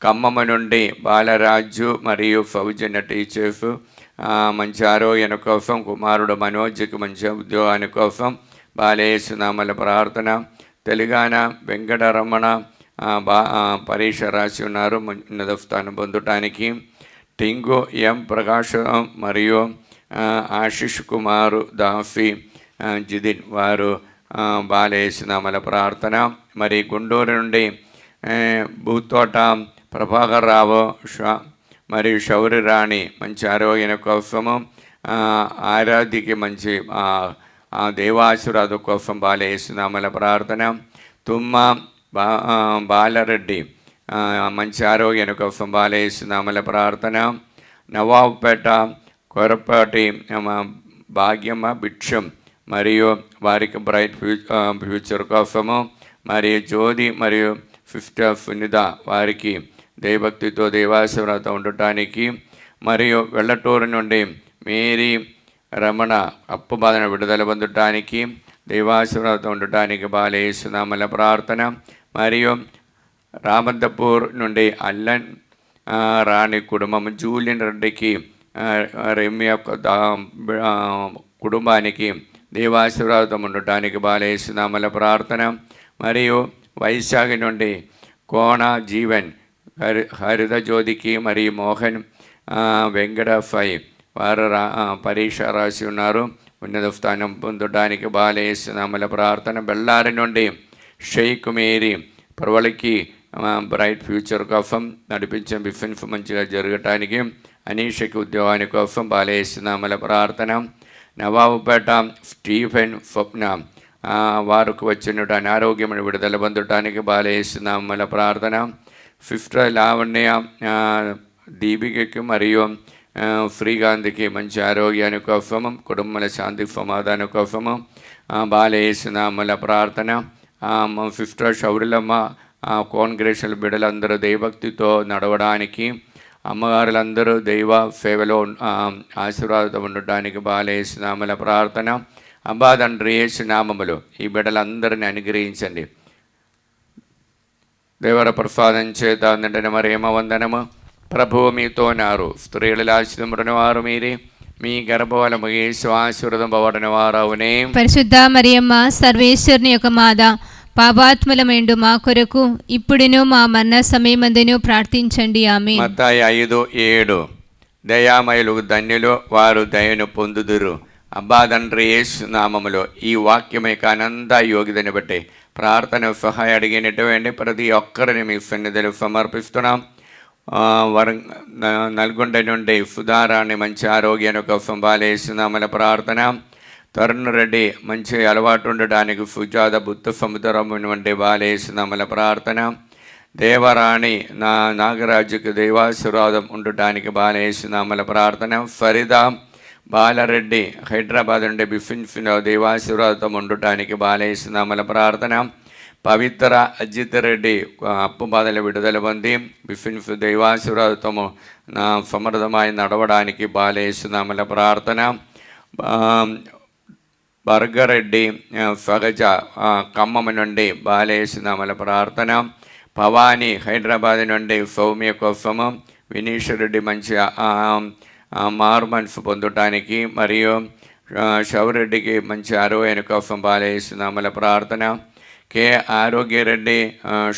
ఖమ్మం నుండి బాలరాజు మరియు ఫౌజన్య టీచర్స్ మంచి ఆరోగ్యాని కోసం, కుమారుడు మనోజ్కి మంచి ఉద్యోగాని కోసం బాలయేసు నామల ప్రార్థన. తెలంగాణ వెంకటరమణ పరీక్ష రాసి ఉన్నారు ఉన్నత స్థానం పొందటానికి. టింగు ఎం ప్రకాష్ మరియు ఆశిష్ కుమారు దాసి జిదిన్ వారు బాలయేసు నామల ప్రార్థన. మరి గుంటూరు నుండి భూతోట ప్రభాకర్ రావు మరియు శౌరి రాణి మంచి ఆరోగ్యం కోసము, ఆరాధ్యకి మంచి దేవాశీర్వాదం కోసం బాలయేసు నామల ప్రార్థన. తుమ్మ బాలరెడ్డి మంచి ఆరోగ్యం కోసం బాలయేసు నామల ప్రార్థన. నవాబుపేట కొరపాటి భాగ్యమ్మ భిక్షం మరియు వారికి బ్రైట్ ఫ్యూచర్ కోసము, మరియు జ్యోతి మరియు 50 సునిత వారికి దైవభక్తితో దేవాశీర్వాదం ఉండటానికి, మరియు వెల్లటూరు నుండి మేరీ రమణ అప్పు బాధన విడుదల పొందటానికి దేవాశీర్వాదం ఉండటానికి బాలయేసు నామల ప్రార్థన. మరియు రామంతపూర్ నుండి అల్లన్ రాణి కుటుంబం జూలియన్ రెడ్డికి రమ్య కుటుంబానికి దేవాశీర్వాదం ఉండటానికి బాలయేసు నామల ప్రార్థన. మరియు వైశాఖి నుండి కోణ జీవన్ హరిత జ్యోతికి మరియు మోహన్ వెంకటఫై వారు పరీక్ష రాసి ఉన్నారు ఉన్నత స్థానం పొందడానికి బాలయేసు నామల ప్రార్థన. బెల్లారి నుండి షేక్ మేరీ ప్రవళికి బ్రైట్ ఫ్యూచర్ కోసం నడిపించే బిఫెన్స్ మంచిగా జరగటానికి, అనీషకి ఉద్యోగాని కోసం బాలయేసు నామల ప్రార్థన. నవాబుపేట స్టీఫెన్ స్వప్న వారికి వచ్చిన అనారోగ్యమైన విడుదల పొందటానికి బాలయేసు నామల ప్రార్థన. 50 లావణ్య దీపికకి మరియు శ్రీకాంత్కి మంచి ఆరోగ్యాని కోసము, కుటుంబాల శాంతి సమాధానం కోసము బాలయేసు నామల ప్రార్థన. 50 శౌరిలమ్మ కాంగ్రెషన్ బిడ్డలందరూ దైవభక్తితో నడవడానికి, అమ్మగారులందరూ దైవ సేవలో ఆశీర్వాదం ఉండటానికి బాలయేసు నామల ప్రార్థన. అబ్బా తండ్రి యేసు నామములో ఈ బిడ్డలందరినీ అనుగ్రహించండి. దేవర ప్రసాదం చేత నిండిన మరేమ వందనము. ప్రభువు మీతో నారు, స్త్రీలలో ఆశీర్వదింపబడిన వారు మీరే, మీ గర్భఫలము యేసు ఆశీర్వదింపబడిన వారు అవునే. పరిశుద్ధ మరియమ్మ సర్వేశ్వరుని యొక్క మాత, పాపాత్ములమైండు మా కొరకు ఇప్పుడును మా మరణ సమయమందును ప్రార్థించండి. ఆమేన్. మత్తయి 5:7 దయామయులు ధన్యులు, వారు దయను పొందుదురు. అబ్బా తండ్రి యేసు నామములో ఈ వాక్యమే ఆనంద యోగిదని బట్టి ప్రార్థన సహాయ అడిగినటువంటి ప్రతి ఒక్కరిని మీ సన్నిధిలో సమర్పిస్తున్నాం. నల్గొండ నుండి సుధారాణి మంచి ఆరోగ్యాన్ని కోసం బాలేస్తున్నామల ప్రార్థన. తరుణ్ రెడ్డి మంచి అలవాటు ఉండడానికి సుజాత బుద్ధ సముద్రం వంటి బాలేస్తున్నామల ప్రార్థన. దేవరాణి నాగరాజుకు దైవాశీర్వాదం ఉండటానికి బాలేస్తున్నామల ప్రార్థన. ఫరీదా బాలరెడ్డి హైదరాబాద్ నుండి బిఫిన్ఫిలో దైవాశీర్వాదం ఉండటానికి బాలేస్తున్నామల ప్రార్థన. పవిత్ర అజిత్ రెడ్డి అప్పు బాధల విడుదల పొంది బిఫిన్ఫ్ దైవాశీర్వాదము సమర్థമായി నడవడానికి బాలేస్తున్నామల ప్రార్థన. బర్గరెడ్డి సహజ ఖమ్మం నుండి బాలేస్తున్నామల ప్రార్థన. భవానీ హైదరాబాద్ నుండి సౌమ్య కోసము. వినీష్ రెడ్డి మంచి మార్మన్స్ పొందటానికి మరియు షౌరెడ్డికి మంచి ఆరోగ్యం కోసం బాలేస్తున్నామల ప్రార్థన. కె ఆరోగ్యరెడ్డి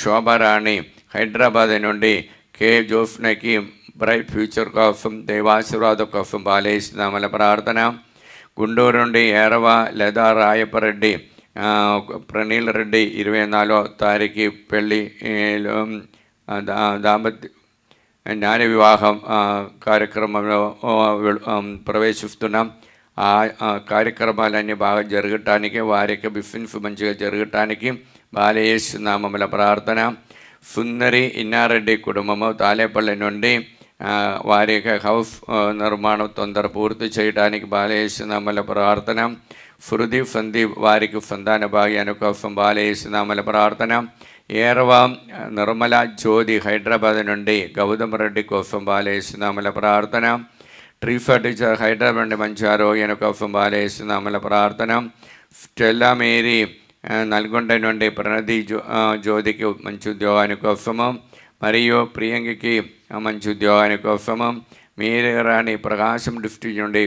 శోభారాణి హైదరాబాద్ నుండి కె జోఫ్నకి బ్రైట్ ఫ్యూచర్ కోసం దైవాశీర్వాదం కోసం బాలేస్తున్నామల ప్రార్థన. గుంటూరు నుండి ఏరవ లేదా రాయపరెడ్డి ప్రణీల్ రెడ్డి 24వ తారీఖు పెళ్ళి దాంపత్య జ్ఞాన వివాహం కార్యక్రమంలో ప్రవేశిస్తున్నాం. ఆ కార్యక్రమాలన్నీ బాగా జరగటానికి వారికి బిఫిన్స్ మంచిగా జరగటానికి బాలేస్తున్నామల ప్రార్థన. సుందరి ఇన్నారెడ్డి కుటుంబము తాలేపల్లి నుండి వారి హౌస్ నిర్మాణం తొందర పూర్తి చేయడానికి బాలేస్తున్నామల ప్రార్థన. సురదీప్ సందీప్ వారికి సంతాన భాగ్యాన్ని కోసం బాలేస్తున్నామల ప్రార్థన. ఏరవ నిర్మల జ్యోతి హైదరాబాద్ నుండి గౌతమ్ రెడ్డి కోసం బాలేస్తున్నామల ప్రార్థన. ట్రీఫా టీచర్ హైదరాబాద్ నుండి మంచి ఆరోగ్యాన్ని కోసం బాలేస్తున్నామల ప్రార్థన. స్టెల్లా మేరీ నల్గొండ నుండి ప్రణతి జ్యోతికి మంచి ఉద్యోగాని కోసము మరియు ప్రియాంకకి మంచి ఉద్యోగాని కోసము. మీరాణి ప్రకాశం డిస్ట్రిక్ట్ నుండి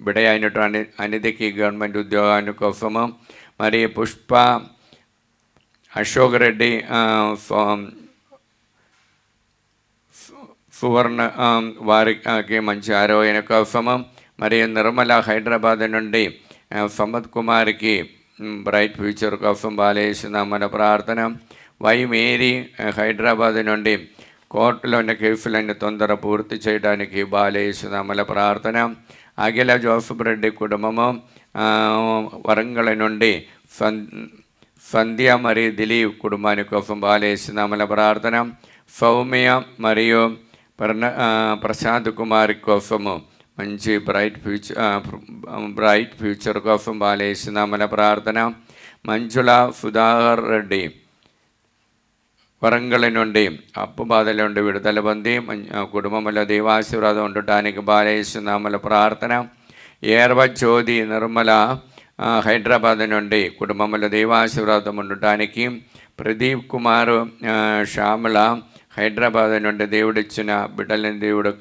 బిడయ అయినటువంటి అనిధికి గవర్నమెంట్ ఉద్యోగాని కోసము. మరియు పుష్ప అశోక్ రెడ్డి సువర్ణ వారికి మంచి ఆరోగ్యం కోసము. మరియు నిర్మల హైదరాబాద్ నుండి సమద్ కుమార్కి బ్రైట్ ఫ్యూచర్ కోసం బాలేస్తున్నామల ప్రార్థన. వై మేరీ హైదరాబాద్ నుండి కోర్టులోని కేసులన్నీ తొందర పూర్తి చేయడానికి బాలేస్తున్నామల ప్రార్థన. అఖిల జోసఫ్ రెడ్డి కుటుంబము వరంగల్ నుండి సంధ్య మరియు దిలీప్ కుటుంబాని కోసం బాలేస్తున్నామల ప్రార్థన. సౌమ్య మరియు ప్రశాంత్ కుమార్ కోసము మంచి బ్రైట్ ఫ్యూచర్ కోసం బాలేస్తున్నామల ప్రార్థన. మంజుల సుధాకర్ రెడ్డి వరంగల్ నుండి అప్పు బాధల నుండి విడుదల పొంది కుటుంబంలో దైవాశీర్వాదం ఉండటానికి బాలేస్తున్నామల ప్రార్థన. ఏర్వ జ్యోతి నిర్మల హైదరాబాద్ నుండి కుటుంబంలో దైవాశీర్వాదం ఉండటానికి. ప్రదీప్ కుమార్ శ్యామల హైదరాబాద్ నుండి దేవుడిచ్చిన బిడ్డలని దేవుడు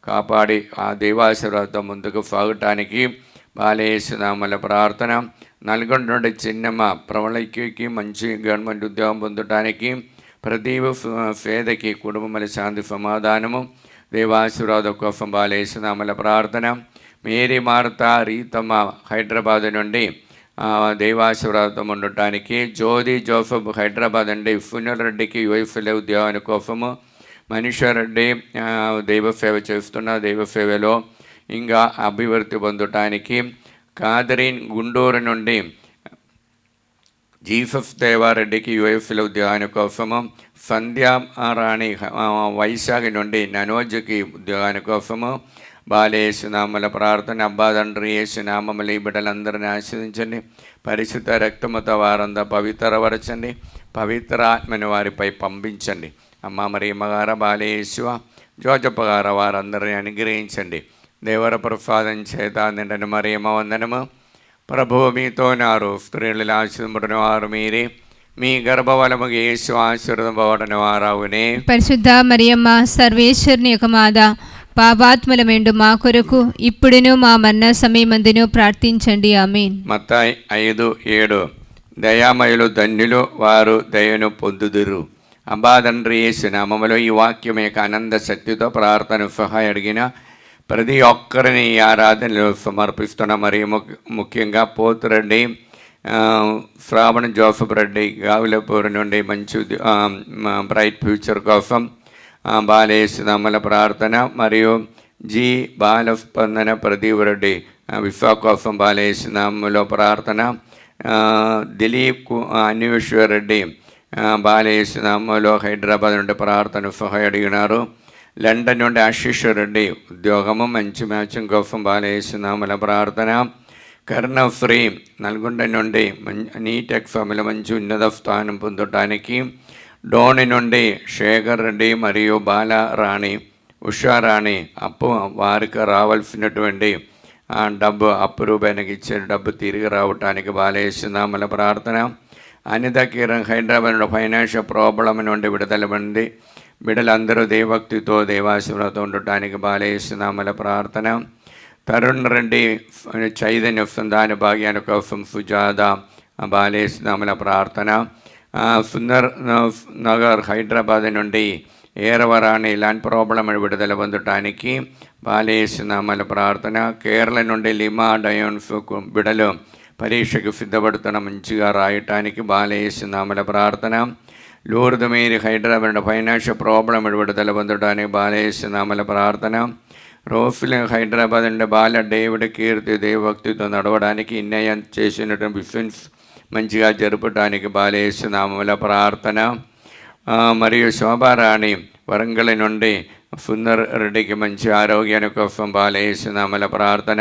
కాపాడి ఆ దైవాశీర్వాదం ముందుకు సాగటానికి బాలేస్తున్నామల ప్రార్థన. నల్గొండ నుండి చిన్నమ్మ ప్రవళికి మంచి గవర్నమెంట్ ఉద్యోగం పొందటానికి. ప్రదీప్ పేదకి కుటుంబముల శాంతి సమాధానము దైవాశీర్వాదం కోసం బాలేస్తున్నామల ప్రార్థన. మేరీ మార్తా రీతమ్మ హైదరాబాద్ నుండి దైవాశీర్వాదం ఉండటానికి. జ్యోతి జోసఫ్ హైదరాబాద్ నుండి సునీల్ రెడ్డికి యుఎఫ్ఎల్ ఉద్యోగాని కోసము. మనీషారెడ్డి దైవ సేవ చేస్తున్న దైవ సేవలో ఇంకా అభివృద్ధి పొందటానికి. కాదరీన్ గుంటూరు నుండి జీసస్ దేవారెడ్డికి యుఎఫ్ఎల్ ఉద్యోగాని కోసము. సంధ్యారాణి వైశాఖి నుండి ననోజ్కి ఉద్యోగాని కోసము బాలేస్తున్నామల ప్రార్థన. అబ్బా తండ్రి యేసునామములో ఈ బిడ్డలందరినీ ఆశీర్వదించండి. పరిశుద్ధ రక్తముతో వారంతా పవిత్రపరచండి. పవిత్ర ఆత్మని వారిపై పంపించండి. అమ్మ మరి మగార బాలేశ్వ జోజప్పగార వారందరినీ అనుగ్రహించండి. దేవర ప్రసాదం చేత నిండని మరియమ్మ వందనము. ప్రభువు మీతో నారు, స్త్రీలలో ఆశీర్వదింపబడిన వారు మీరే, మీ గర్భఫలము యేసు ఆశీర్వదింపబడిన వారవునే. పరిశుద్ధ మరియమ్మ సర్వేశ్వరుని యొక్క మాత, పాపాత్ములమెండు మా కొరకు ఇప్పుడును మా మరణ సమయమందును ప్రార్థించండి. ఆమేన్. మత్తయి 5:7 దయామయులు ధన్యులు, వారు దయను పొందుదురు. అబ్బా తండ్రి యేసు నామములో ఈ వాక్యం యొక్క ఆనంద శక్తితో ప్రార్థన సహాయం అడిగిన ప్రతి ఒక్కరిని ఈ ఆరాధనలు సమర్పిస్తున్న. మరియు ముఖ్యంగా పోతురెడ్డి శ్రావణ్ జోసఫ్ రెడ్డి గావిలపూర్ నుండి మంచి బ్రైట్ ఫ్యూచర్ కోసం. బాలేస్తున్నామల ప్రార్థన. మరియు జి బాలస్పందన ప్రదీప్ రెడ్డి విశాఖోత్సవం బాలేస్తున్నాములో ప్రార్థన. దిలీప్ అన్వేశ్వర్ రెడ్డి బాలేస్తున్నాములో హైదరాబాద్ నుండి ప్రార్థన సహాయ అడిగినారు. లండన్ నుండి ఆశీష్ రెడ్డి ఉద్యోగము మంచి మ్యాచింగ్ కోసం బాలేస్తున్నాముల ప్రార్థన. కర్ణ ఫ్రీ నల్గొండ నుండి నీట్ ఎగ్జామ్లో మంచి ఉన్నత స్థానం పొందటానికి. డోని నుండి శేఖర్ రెడ్డి మరియు బాలరాణి ఉషారాణి వారికి రావాల్సినటువంటి డబ్బు రూపాయలకి ఇచ్చే డబ్బు తిరిగి రావటానికి బాలేస్తున్నామల ప్రార్థన. అనిత కిరణ్ హైదరాబాద్ ఫైనాన్షియల్ ప్రాబ్లం నుండి విడుదల పొంది బిడ్డలందరూ దేవభక్తితో దేవాశీర్వాదంతో ఉండటానికి బాలేస్తున్నామల ప్రార్థన. తరుణ్ రెడ్డి చైతన్య దాని భాగ్యాన్ని కోసం సుజాత బాలేస్తున్నామల ప్రార్థన. సుందర్ నగర్ హైదరాబాద్ నుండి ఏరవరాణి ఇలాంటి ప్రాబ్లం విడుదల పొందటానికి బాలేస్తున్నామల ప్రార్థన. కేరళ నుండి లిమా డయోన్స్ బిడలు పరీక్షకు సిద్ధపడుతున్న మంచిగా రాయటానికి బాలేస్తున్నామల ప్రార్థన. Lourdes Mary Hyderabad financial problem విడుదల పొందడానికి బాలేస్తున్నామల ప్రార్థన. రోఫిల్ హైదరాబాద్ నుండి బాల డేవిడ్ కీర్తి దేవభక్తితో నడవడానికి ఇన్నయం చేసినటువంటి బిజినెస్ మంచిగా జరపడానికి బాలేస్తున్నామల ప్రార్థన. మరియు శోభారాణి వరంగల్ నుండి సుందర్ రెడ్డికి మంచి ఆరోగ్యాన్ని కోసం బాలేస్తున్నామల ప్రార్థన.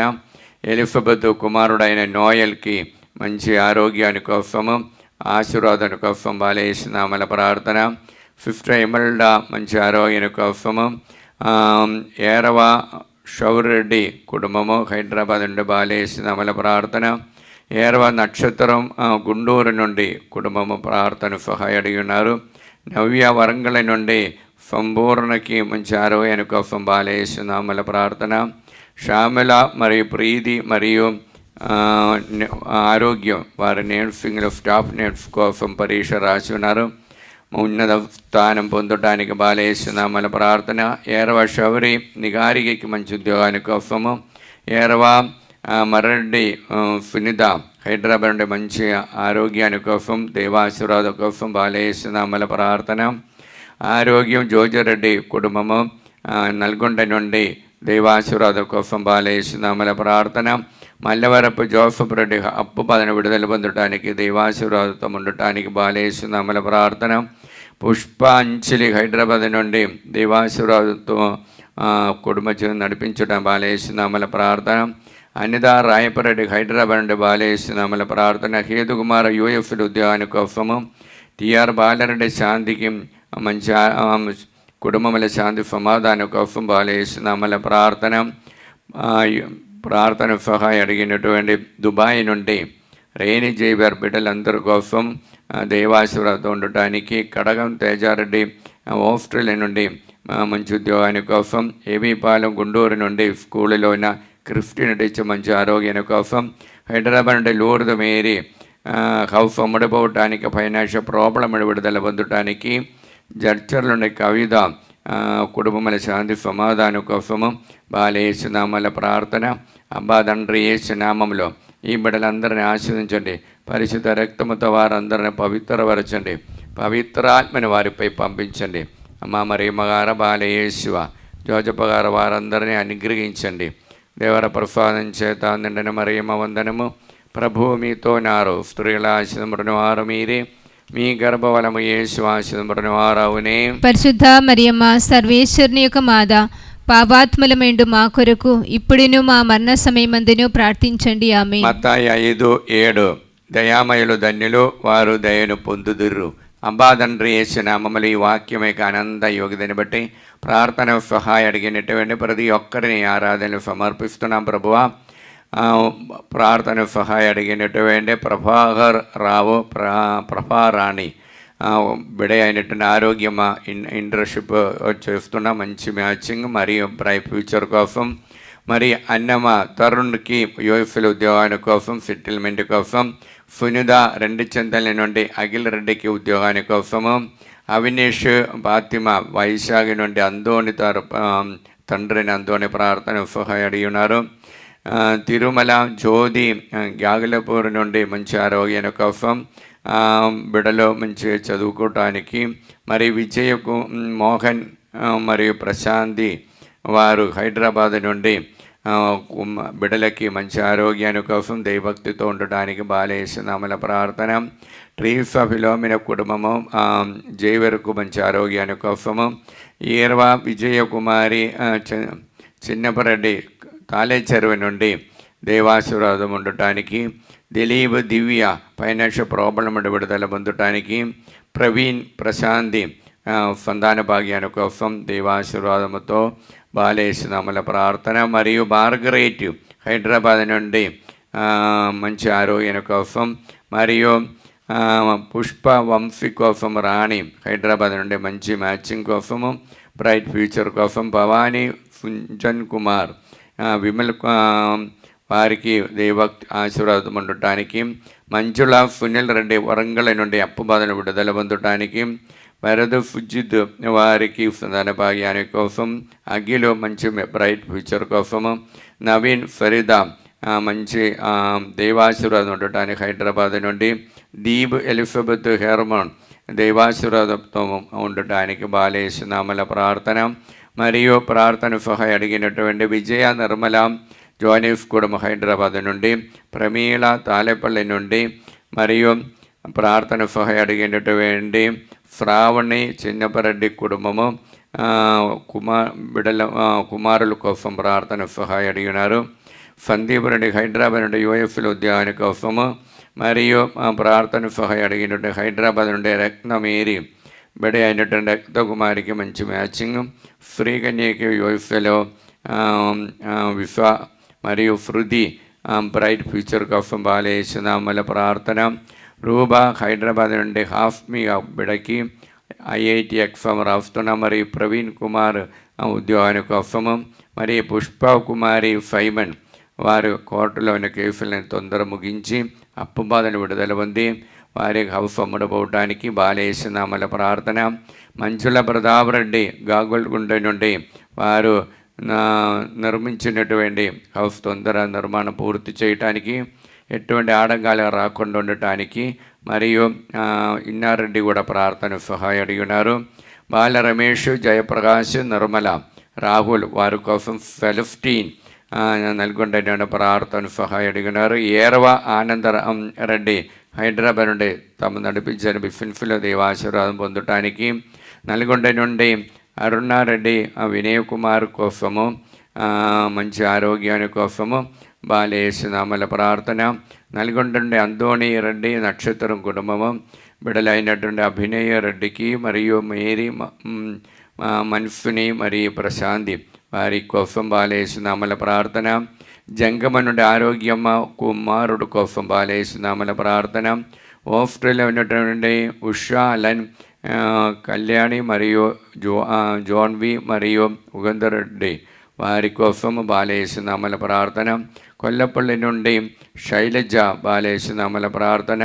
ఎలిజబెత్ కుమారుడైన నోయల్కి మంచి ఆరోగ్యాన్ని కోసము ఆశీర్వాదాన్ని కోసం బాలేస్తున్నామల ప్రార్థన. 5th ఎమల్డా మంచి ఆరోగ్యాన్ని కోసము. ఏరవ షౌరెడ్డి కుటుంబము హైదరాబాద్ నుండి బాలేస్తున్నామల ప్రార్థన. ఏరవ నక్షత్రం గుంటూరు నుండి కుటుంబము ప్రార్థన సహాయ అడిగి ఉన్నారు. నవ్య వరంగల్ నుండి సంపూర్ణకి మంచి ఆరోగ్యాన్ని కోసం బాలేస్తున్నామల ప్రార్థన. శ్యామల మరియు ప్రీతి మరియు ఆరోగ్యం వారి నర్సింగ్లో స్టాఫ్ నర్స్ కోసం పరీక్ష రాసి ఉన్నారు. ఉన్నత స్థానం పొందడానికి బాలేస్తున్నామల ప్రార్థన. ఏరవ శౌరి నిగారికి మంచి ఉద్యోగాని కోసము. ఏరవ మరడ్డి సునీత హైదరాబాద్ నుండి మంచి ఆరోగ్యాని కోసం దేవాశీర్వాదం కోసం బాలేస్తున్నామల ప్రార్థన. ఆరోగ్యం జోజరెడ్డి కుటుంబము నల్గొండ నుండి దేవాశీర్వాదం కోసం బాలేస్తున్నామల ప్రార్థన. మల్లవరపు జోసఫ్ రెడ్డి అప్పు పదను విడుదల పొందడానికి దేవాశీర్వాదంతో ఉండటానికి బాలేస్తున్నామల ప్రార్థన. పుష్పాంజలి హైదరాబాద్ నుండి దేవాశీర్వాదంతో కుటుంబ జీవనం నడిపించడం బాలేస్తున్నామల ప్రార్థన. అనిత రాయపరెడ్డి హైదరాబాద్ నుండి బాలేస్తున్నామల ప్రార్థన. హేతుకుమార్ యూఎఫ్ ఉద్యోగాని కోసము. టిఆర్ బాలరెడ్డి శాంతికి మంచి కుటుంబముల శాంతి సమాధానం కోసం బాలేస్తున్నామల ప్రార్థన. ప్రార్థన సహాయం అడిగినటువంటి దుబాయ్ నుండి రేణి జైబర్ బిడ్డలందరి కోసం దేవాశీర్వాదం ఉండటానికి. కడగం తేజారెడ్డి ఆస్ట్రేలియా నుండి మంచి ఉద్యోగాని కోసం. ఏబీపాలెం గుంటూరు నుండి స్కూళ్ళలో ఉన్న క్రిస్టియన్ టీచర్ మంచి ఆరోగ్యాన్ని కోసం. హైదరాబాద్ నుండి లూర్దు మేరీ హౌస్ అమ్ముడిపోవటానికి ఫైనాన్షియల్ ప్రాబ్లం విడుదల పొందటానికి. జడ్చర్ల నుండి కవిత కుటుంబముల శాంతి సమాధానం కోసము బాలేస్తున్నామల ప్రార్థన. అబ్బా తండ్రి యేసు నామములో ఈ బిడ్డలందరినీ ఆశీర్వదించండి. పరిశుద్ధ రక్తముతో వారందరిని పవిత్రపరచండి. పవిత్రాత్మని వారిపై పంపించండి. అమ్మ మరి మగార బాలయేసువ జోజపగార వారందరినీ అనుగ్రహించండి. దేవర ప్రసాదం చేత నిండిన మరియమ్మ వందనము. ప్రభువు మీతో నారు స్త్రీల ఆశీర్వదించబడిన వారు మీరే. మీ గర్భఫలము యేసు ఆశీర్వదించబడిన వారవునే. పరిశుద్ధ మరియమ్మ సర్వేశ్వరుని యొక్క మాత, పాపాత్ములమైండు మా కొరకు ఇప్పుడును మా మరణ సమయమందును ప్రార్థించండి. ఆమేన్. మత్తయి 5:7 దయామయులు ధన్యులు, వారు దయను పొందుదురు. అబ్బా తండ్రి యేసు నామములు ఈ వాక్యం యొక్క అనంత యోగ్యతని బట్టి ప్రార్థన సహాయం అడిగినటువంటి ప్రతి ఒక్కరిని ఆరాధనలు సమర్పిస్తున్నాం. ప్రభువా, ప్రార్థన సహాయం అడిగినటువంటి ప్రభాకర్ రావు ప్రభారాణి బిడ అయినటువంటి ఆరోగ్యం ఇంటర్న్షిప్ చేస్తున్న మంచి మ్యాచింగ్ మరియు బ్రైట్ ఫ్యూచర్ కోసం. మరి అన్నమ్మ తరుణ్కి యూఎఫ్ఎల్ ఉద్యోగాని కోసం సెటిల్మెంట్ కోసం. సునిత రెండు చింతల నుండి అఖిల్ రెడ్డికి ఉద్యోగాని కోసము. అవినేష్ ఫాతిమ వైశాఖ నుండి అందోని తండ్రిని అందోని ప్రార్థన సహాయం అడిగి ఉన్నారు. తిరుమల జ్యోతి గాగులపూర్ నుండి మంచి ఆరోగ్యం కోసం బిడలో మంచి చదువుకోవటానికి. మరి విజయకు మోహన్ మరియు ప్రశాంతి వారు హైదరాబాద్ నుండి బిడ్డలకి మంచి ఆరోగ్యాన్ని కోసం దైవభక్తితో ఉండటానికి బాలేసునామల ప్రార్థన. ట్రీఫా ఫిలోమిన కుటుంబము జై వరకు మంచి ఆరోగ్యాన్ని కోసము. ఈర్వా విజయకుమారి చిన్నపరెడ్డి తాళేచెరువు నుండి దేవాశీర్వాదం ఉండటానికి. దిలీప్ దివ్య ఫైనాన్షియల్ ప్రాబ్లం విడుదల పొందటానికి. ప్రవీణ్ ప్రశాంతి సంతాన భాగ్యాన్ని కోసం దేవాశీర్వాదముతో బాలేసునామల ప్రార్థన. మరియు మార్గరేట్ హైదరాబాద్ నుండి మంచి ఆరోగ్యం కోసం. మరియు పుష్ప వంశీ కోసం రాణి హైదరాబాద్ నుండి మంచి మ్యాచింగ్ కోసము, బ్రైట్ ఫ్యూచర్ కోసం. భవానీ సుంజన్ కుమార్ విమల్ వారికి దైవభక్తి ఆశీర్వాదం ఉండటానికి. మంజుల సునీల్ రెడ్డి వరంగల్ నుండి అప్పు బాధలు విడుదల పొందటానికి. వరద ఫుజిద్ వారికి సంతాన భాగ్యాన్ని కోసం. అఖిలు మంచి బ్రైట్ ఫ్యూచర్ కోసము. నవీన్ ఫరీదా మంచి దైవాశీర్వాదం ఉండటానికి హైదరాబాద్ నుండి. దీప్ ఎలిజబెత్ హెర్మన్ దైవాశీర్వాదంతో ఉండటానికి బాలేసునామల ప్రార్థన. మరియు ప్రార్థన సహాయ అడిగినటువంటి విజయ నిర్మల జోనిఫ్ కుటుంబం హైదరాబాద్ నుండి. ప్రమీల తాలేపల్లి నుండి. మరియు ప్రార్థన సహాయ అడిగినటువంటి శ్రావణి చిన్నపరెడ్డి కుటుంబము కుమారుల కోసం ప్రార్థన సహాయ అడిగినారు. సందీప్ రెడ్డి హైదరాబాద్ నుండి యూఎఫ్ఎల్ ఉద్యోగాని కోసము. మరియు ప్రార్థన సహాయ అడిగినటువంటి హైదరాబాద్ నుండి రత్నమేరి బిడ్డ అయినటువంటి రక్తకుమారికి మంచి మ్యాచింగ్. శ్రీకన్యకి యూఎఫ్ఎల్ విశ్వ మరియు శృతి బ్రైట్ ఫ్యూచర్ కోసం బాలేసునామల ప్రార్థన. రూబా హైదరాబాద్ నుండి హాఫ్మీ బిడకి ఐఐటి ఎగ్జామ్ రాస్తున్న. మరియు ప్రవీణ్ కుమార్ ఉద్యోగాని కోసము. మరియు పుష్ప కుమారి సైమన్ వారు కోర్టులోని కేసులను తొందర ముగించి అప్పు బాధను విడుదల పొంది వారికి హౌస్ అమ్ముడపోవటానికి బాలేసునామల ప్రార్థన. మంచుల ప్రతాప్ రెడ్డి గాగుల్గుండ నుండి వారు నిర్మించినటువంటి హౌస్ తొందర నిర్మాణం పూర్తి చేయటానికి, ఎటువంటి ఆడంగాలు రాకుండా ఉండటానికి. మరియు ఇన్నారెడ్డి కూడా ప్రార్థన సహాయ అడిగినారు. బాల రమేష్, జయప్రకాష్, నిర్మల, రాహుల్ వారి కోసం సెలెస్టీన్ నల్గొండ ప్రార్థన సహాయ అడిగినారు. ఏరవ ఆనంద రెడ్డి హైదరాబాద్ నుండి తమ నడిపించిన బిఫిన్ఫిలో దేవాశీర్వాదం పొందటానికి. నల్గొండ నుండి అరుణారెడ్డి వినయ్ కుమార్ కోసము మంచి ఆరోగ్యాన్ని కోసము బాలేసునామల ప్రార్థన. నల్గొండ నుండి అందోణి రెడ్డి నక్షత్రం కుటుంబము బిడలైనటువంటి అభినయ రెడ్డికి మరియు మేరీ మన్సుని మరియు ప్రశాంతి వారి కోసం బాలేసునామల ప్రార్థన. జంగమ నుండి ఆరోగ్యమ్మ కుమారుడు కోసం బాలేసునామల ప్రార్థన. ఆస్ట్రేలియా ఉన్నటువంటి ఉషా అలన్ కళ్యాణి మరియు జోన్వి మరియు ఉగంధరెడ్డి వారి కోసం బాలేసునామల ప్రార్థన. కొల్లపల్లి నుండి శైలజ బాలేసునామల ప్రార్థన.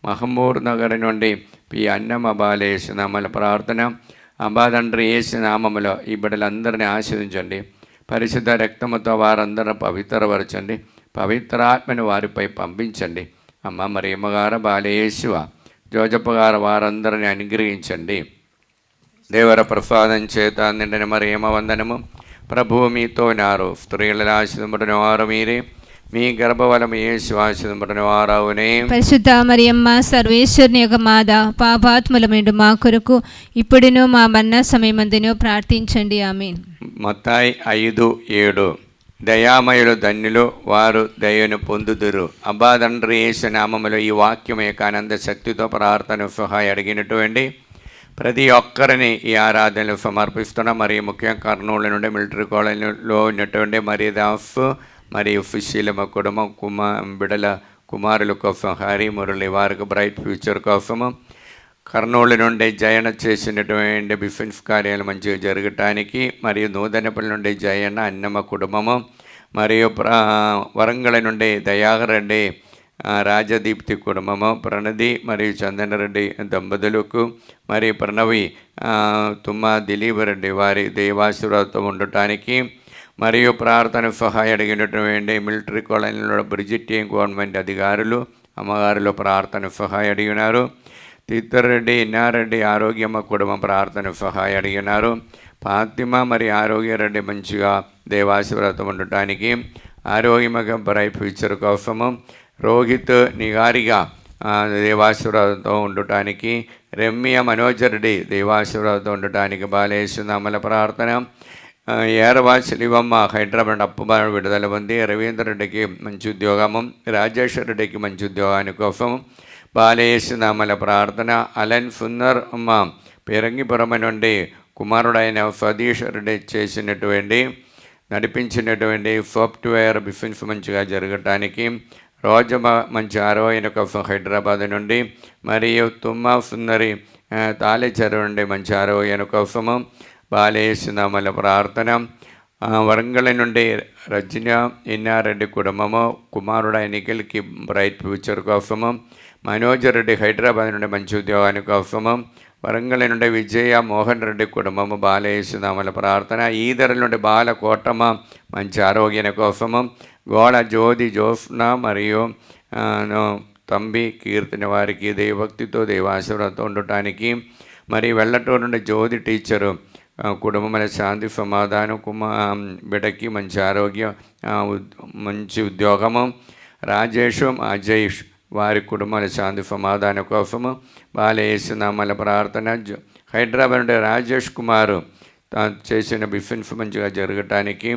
మహమూర్ నగర్ నుండి పి అన్నమ్మ బాలేసునామల ప్రార్థన. అబాదండ్రి యేసునామములో ఈ బిడ్డలందరినీ ఆశీర్వదించండి. పరిశుద్ధ రక్తముతో వారందరూ పవిత్రపరచండి. పవిత్రాత్మని వారిపై పంపించండి. అమ్మ మరి అమ్మగారు బాలేసువ జోజప్ప గారు వారందరిని అనుగ్రహించండి. దేవర ప్రసాదం చేత నిండిన మరి వందనము. ప్రభువు మీతో నారు, స్త్రీల ఆశీర్వదింపబడిన వారు మీరే, మీ గర్భఫలము యేసు ఆశీర్వదింపబడిన వారవునే. పరిశుద్ధ మరియమ్మ సర్వేశ్వరుని యొక్క మాత, పాపాత్ములమైన మా కొరకు ఇప్పుడును మా మరణ సమయమందును ప్రార్థించండి. ఆమేన్. మత్తాయి 5:7 దయామయులు ధన్యులు, వారు దయను పొందుదురు. అబ్బా తండ్రి యేసు నామములో ఈ వాక్యం యొక్క ఆనంద శక్తితో ప్రార్థన సహాయ అడిగినటువంటి ప్రతి ఒక్కరిని ఈ ఆరాధనలు సమర్పిస్తున్నాం. మరియు ముఖ్యంగా కర్నూలు నుండి మిలిటరీ కాలనీలో ఉన్నటువంటి మరియదాస్ మరియు సుశీలమ్మ కుటుంబం బిడల కుమారుల కోసం హరి మురళి వారికి బ్రైట్ ఫ్యూచర్ కోసము. కర్నూలు నుండి జయన చేసినటువంటి బిజినెస్ కార్యాలు మంచిగా జరగటానికి. మరియు నూతనపల్లి నుండి జయన అన్నమ్మ కుటుంబము. మరియు వరంగల్ నుండి దయాకర్ రెడ్డి రాజదీప్తి కుటుంబము. ప్రణది మరియు చందనరెడ్డి దంపతులకు. మరియు ప్రణవి తుమ్మ దిలీప్ రెడ్డి వారి దేవాశీర్వాదంతో ఉండటానికి. మరియు ప్రార్థన సహాయ అడిగినటువంటి మిలిటరీ కాలనీలో బ్రిజిటియన్ గవర్నమెంట్ అధికారులు అమ్మగారిలో ప్రార్థన సహాయ అడిగినారు. తిత్తరెడ్డి ఇన్నారెడ్డి ఆరోగ్యమ్మ కుటుంబం ప్రార్థన సహాయం అడిగినారు. ఫాతిమ మరి ఆరోగ్యరెడ్డి మంచిగా దేవాశీర్వాదం ఉండటానికి, ఆరోగ్యమగా బ్రైట్ ఫ్యూచర్ కోసము, రోహిత్ నిగారిగా దేవాశీర్వాదంతో ఉండటానికి, రమ్య మనోజరెడ్డి దేవాశీర్వాదంతో ఉండటానికి బాలేసునామల ప్రార్థన. ఏరవాసిలివమ్మ హైదరాబాద్ అప్పుబాటు విడుదల పొంది, రవీంద్రరెడ్డికి మంచి ఉద్యోగము, రాజేశ్వర రెడ్డికి మంచి ఉద్యోగాని కోసం బాలేసునామల ప్రార్థన. అలన్ సుందర్ అమ్మ పెరంగిపురం నుండి కుమారుడైన సతీష్ రెడ్డి నడిపించినటువంటి సాఫ్ట్వేర్ బిజినెస్ మంచిగా జరగటానికి, రోజు మంచి ఆరోగ్యం కోసం హైదరాబాద్ నుండి, మరియు తుమ్మ సుందరి తాళిచెరు నుండి మంచి ఆరోగ్యం కోసము బాలేసునామల ప్రార్థన. వరంగల్ నుండి రజన ఇన్నారెడ్డి కుటుంబము, కుమారుడైన నిఖిల్కి బ్రైట్ ఫ్యూచర్ కోసము, మనోజ్ రెడ్డి హైదరాబాద్ నుండి మంచి ఉద్యోగాని కోసము, వరంగల్ నుండి విజయ మోహన్ రెడ్డి కుటుంబము బాలేసునామల ప్రార్థన. ఈదర నుండి బాల కోటమ్మ మంచి ఆరోగ్యం కోసము, గోడ జ్యోతి జోస్న మరియు తంబి కీర్తిని వారికి దేవభక్తితో దేవాశీర్వాదంతో ఉండటానికి, మరి వెల్లటూరు నుండి జ్యోతి టీచరు కుటుంబముల శాంతి సమాధానం, బిడ్డకి మంచి ఆరోగ్యం మంచి ఉద్యోగము, రాజేష్ అజయ్ వారి కుటుంబాల శాంతి సమాధానం కోసము బాలేసునామల ప్రార్థన. హైదరాబాద్ నుండి రాజేష్ కుమారు చేసిన బిజినెస్ మంచిగా జరగటానికి,